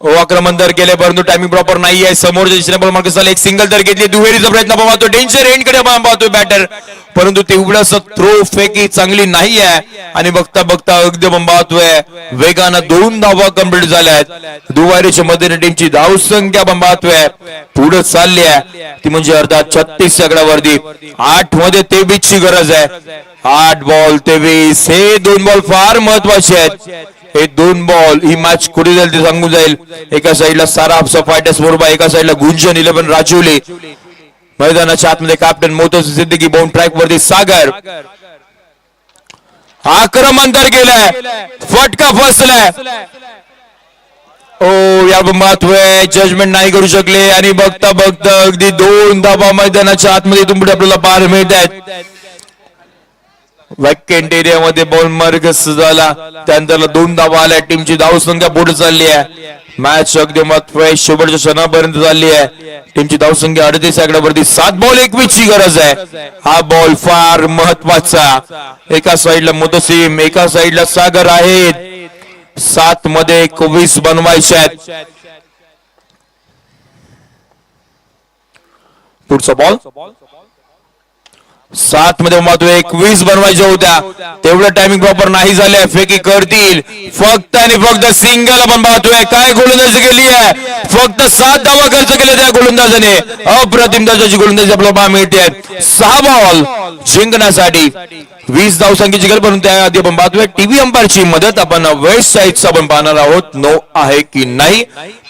S3: आक्रमण तर केले, परंतु टायमिंग प्रॉपर नाही आहे. समोरच्या दिशेने बॉल मार्कस झाला, एक सिंगल तर घेतली. दुहेरीचा प्रयत्न आपण पाहतो, डेंजर एंड कडे आपण पाहतोय बॅटर, परंतु तेवढंच थ्रो फेकी चांगली नाही आहे. आणि बघता बघता अगदी आपण पाहतोय वेगानं 2 धावा कंप्लीट झाल्या आहेत. दुहेरीच्या मध्येने टीमची धाव संख्या आपण पाहतोय पुढे चालली आहे, ती म्हणजे अर्थात 36 आकड्यावरती. 8 मध्ये 23 ची गरज आहे. 8 बॉल 23 हे 2 बॉल फार महत्वाचे आहेत. हे 2 बॉल ही मॅच कुठे जाईल ते सांगून जाईल. एका साईडला साराफ फायटर्स बरोबर, एका साईडला गुंजन 11 राजौली. मैदानाच्या आतमध्ये कॅप्टन मोहतज सिद्दीकी, बाउंड ट्रॅक वरती सागर. आक्रमण तर केलंय, फटका फसलाय. ओ या महत्व जजमेंट नाही करू शकले आणि बघता बघता अगदी 2 धावा मैदानाच्या आतमध्ये इथून पुढे आपल्याला पाहायला मिळत आहेत. वॅकेंट एरियामध्ये बॉल मार्गस झाला, त्यानंतर 2 धावा आल्या. टीमची धाव संख्या पुढे चालली आहे. मॅच अगदी शेवटच्या क्षणापर्यंत चालली आहे. टीमची धाव संख्या 38 आकड्यावरती. 7 बॉल 21 ची गरज आहे. हा बॉल फार महत्वाचा. एका साईडला मुतसिम, एका साईडला सागर आहेत. 7 मध्ये 21 बनवायचे आहेत. पुढचा बॉल 7 मध्ये मात्र 21 बनवायच्या होत्या, तेवढं टायमिंग प्रॉपर नाही झालंय. फेकी करतील फक्त आणि फक्त सिंगल आपण पाहतोय. काय गोलंदाजी केली आहे, फक्त 7 धावा खर्च केल्या त्या गोलंदाजाने. अप्रतिम दर्जाची गोलंदाजी आपल्याला पाहायला मिळते. 6 बॉल जिंकण्यासाठी 20 धावसंख्येची गरज, परंतु त्याआधी आपण पाहतोय टीव्ही अंपायरची मदत आपण वेस्ट साईडचा आपण पाहणार आहोत. नो आहे की नाही.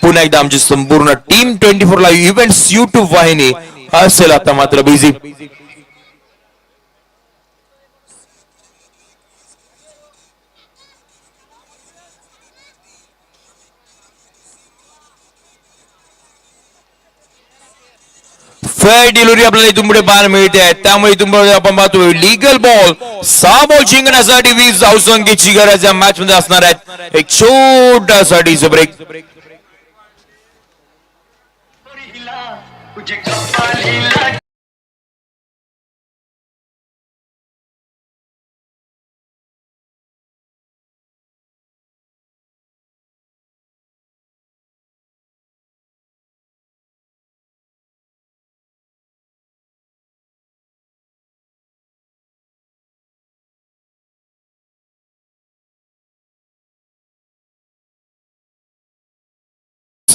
S3: पुन्हा एकदा आमची संपूर्ण टीम 24 लाईव्ह इव्हेंट्स युट्यूब वाहिनी असेल आता मात्र बिझी. फेअर डिलिव्हरी आपल्याला इथून पुढे पाहायला मिळते आहे, त्यामुळे इथून पुढे आपण पाहतोय लीगल बॉल. 6 बॉल जिंकण्यासाठी 20 धावसंख्येची गरज या मॅच मध्ये असणार आहेत. एक छोटासाठी ब्रेक.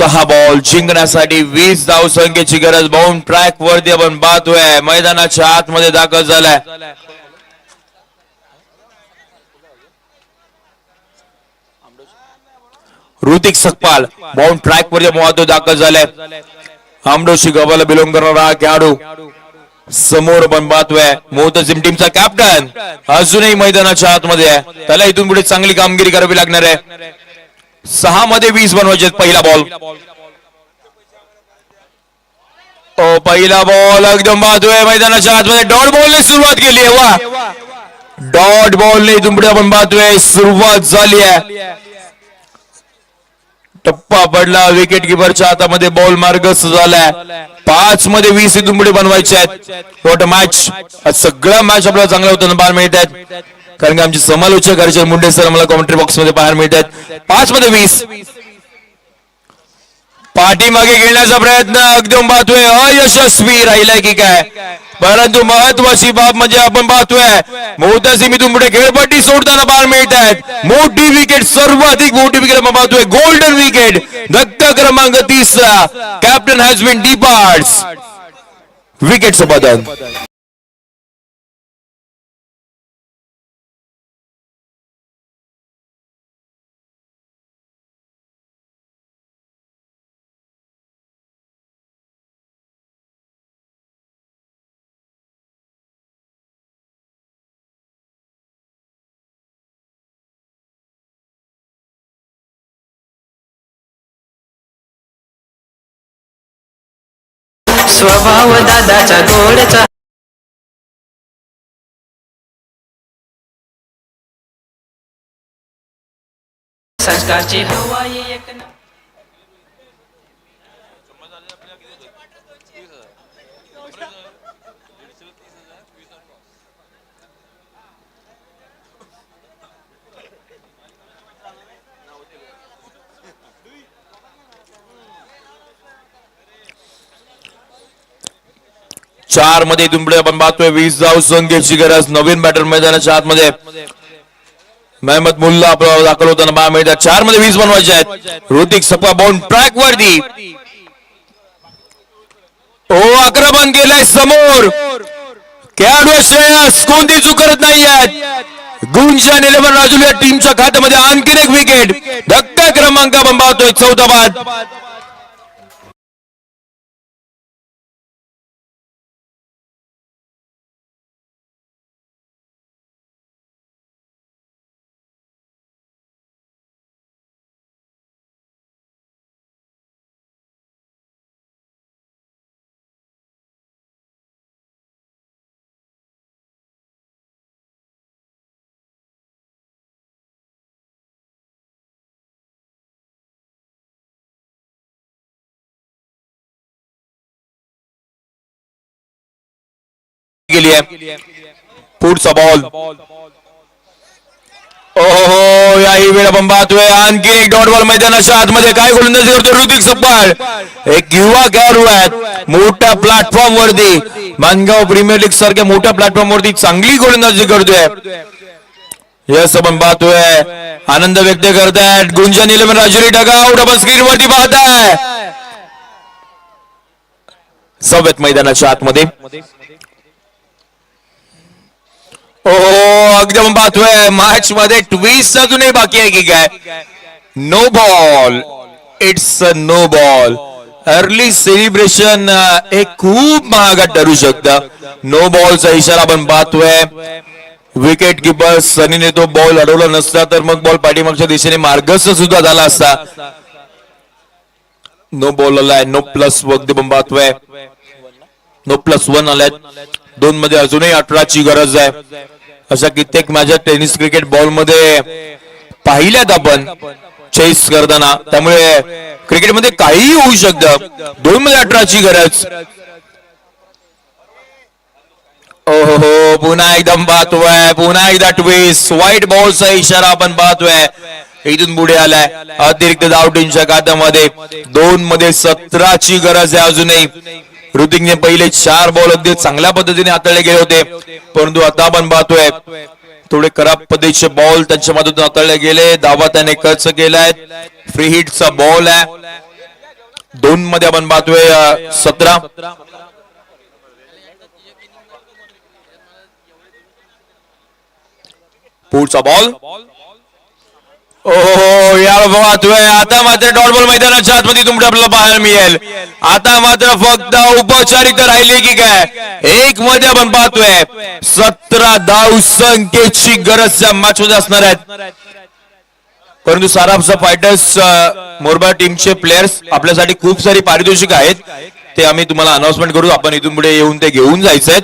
S3: 6 बॉल जिंकण्यासाठी 20 धावसंख्येची गरज. बाउंड ट्रॅक वरती आपण पाहतोय मैदानाच्या आतमध्ये दाखल झालाय. ऋतिक सकपाल बाउंड ट्रॅक वरती महत्व दाखल झालाय. आमडोशी गावाला बिलोंग करणारा खेळाडू समोर पण पाहतोय. मोहतसिम टीमचा कॅप्टन अजूनही मैदानाच्या आतमध्ये आहे. त्याला इथून पुढे चांगली कामगिरी करावी लागणार आहे. 6 मध्ये 20 बनवायचे. पहिला बॉल पहिला बॉल एकदम पाहतोय मैदानाच्या आतमध्ये. डॉट बॉलने सुरुवात केली आहे. वा डॉट बॉलने इथून पुढे आपण पाहतोय सुरुवात झाली आहे. टप्पा पडला. विकेट किपरच्या हातामध्ये बॉल मार्गस्थ झालाय. 5 मध्ये 20 इथून पुढे बनवायचे आहेत. What match. सगळं मॅच आपल्याला चांगलं होतं पाहायला मिळत आहेत. कारण की आमचे समालोचक हर्षल मुंडे सर मला कॉमेंट्री बॉक्स मध्ये पाहायला मिळत आहेत. 5 मध्ये 20 पाठीमागे घेण्याचा प्रयत्न एकदम पाहतोय अयशस्वी राहिलाय की काय. परंतु महत्वाची बाब म्हणजे आपण पाहतोय मोहतसिम इथून पुढे खेळपट्टी सोडताना पाहायला मिळत आहेत. मोठी विकेट सर्वाधिक मोठी विकेट आपण पाहतोय. गोल्डन विकेट धक्का क्रमांक 30 कॅप्टन हॅज बीन डिपार्ट्स. विकेटचं बदल.
S5: स्वभाव दादाचा गोडचा संस्कारची हवाई एक
S3: चार मध्ये इथून पुढे आपण पाहतोय 20 धावसंख्येची गरज. नवीन बॅटर मैदानाच्या आतमध्ये मेहमद मुल्ला आपल्याला दाखल होताना पाहायला मिळतात. 4 मध्ये 20 बनवायचे आहेत. ऋतिक सकपा बाउंड ट्रॅक वरती. आक्रमण केलंय समोर. खेळाडू श्रेयस कोणती चूक करत नाही आहेत. गुंजन 11 राजुल या टीमच्या खात्यामध्ये आणखीन एक विकेट. धक्का क्रमांक आपण पाहतोय 14 बाद. गेली आहे. पुढचा बॉल. ओहो याही वेळ आपण पाहतोय आणखी एक डॉट बॉल मैदानाच्या आतमध्ये. काय गोलंदाजी करतो ऋतिक सकपाळ. एक युवा खेळाडू आहेत. मोठ्या प्लॅटफॉर्म वरती मानगाव प्रीमियर लीग सारख्या मोठ्या प्लॅटफॉर्म वरती चांगली गोलंदाजी करतोय. यस आपण पाहतोय आनंद व्यक्त करतायत. गुंजन 11 राजुरी डगआउट आपण स्क्रीन वरती पाहताय. सवयत मैदानाच्या आतमध्ये. एकदम पाहतोय मॅच मध्ये ट्विस्ट अजूनही बाकी आहे की काय. No ball. It's a no ball. Early celebration हे खूप महागात ठरू शकतं. नो बॉलचा इशारा आपण पाहतोय. विकेट किपर सनीने तो बॉल अडवला नसता तर मग बॉल पाठीमागच्या दिशेने मार्गस्थ सुद्धा झाला असता. नो बॉल आलाय. नो प्लस वगैरे आपण पाहतोय. नो +1 आलाय. 2 मध्ये अजूनही 18 ची गरज आहे. अशा कित्येक माझ्या टेनिस क्रिकेट बॉल मध्ये पाहिल्यात आपण चेस करताना. त्यामुळे क्रिकेटमध्ये काहीही होऊ शकतं. 2 मध्ये 18 ची गरज. ओहो पुन्हा एकदम पाहतोय. पुन्हा एकदा ट्विस्ट. व्हाईट बॉलचा इशारा आपण पाहतोय. इथून पुढे आलाय. अतिरिक्त धाव टीमच्या खात्यामध्ये. 2 मध्ये 17 ची गरज आहे अजूनही. ऋतिकने पहिले 4 बॉल अगदी चांगल्या पद्धतीने हाताळले गेले होते. परंतु आता आपण पाहतोय थोडे खराब पद्धतीचे बॉल त्यांच्या मधून हाताळले गेले. धावा त्याने खर्च केलाय. फ्री हिटचा बॉल आहे. 2 मध्ये आपण पाहतोय 17. पुढचा बॉल ओहो यार पाहतोय आता मात्र डॉट बॉल मैदानाच्या आतमध्ये तुमच्या आपल्याला पाहायला मिळेल. आता मात्र फक्त औपचारिकता राहिली की काय 1 मध्ये आपण पाहतोय 17 धाव संख्येची गरज या मॅच मध्ये असणार आहेत. परंतु सारापचा फायटर्स मोरबा टीमचे प्लेयर्स आपल्यासाठी खूप सारी पारितोषिक आहेत. ते आम्ही तुम्हाला अनाउन्समेंट करू. आपण इथून पुढे येऊन ते घेऊन जायचंय.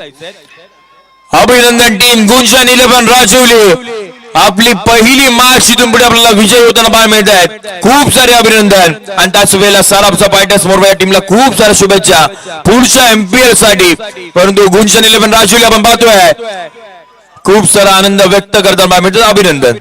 S3: अभिनंदन टीम गुंजन 11 राजवली आपली पहिली मॅच इथून पुढे आपल्याला विजय होताना पाहायला मिळत आहेत. खूप सारे अभिनंदन आणि त्याच वेळेला सारापचा फायटर्स मोरबा या टीमला खूप साऱ्या शुभेच्छा पुढच्या MPL साठी. परंतु गुंजन 11 राजवली आपण पाहतोय खूप सारा आनंद व्यक्त करताना पाहायला मिळतो. अभिनंदन.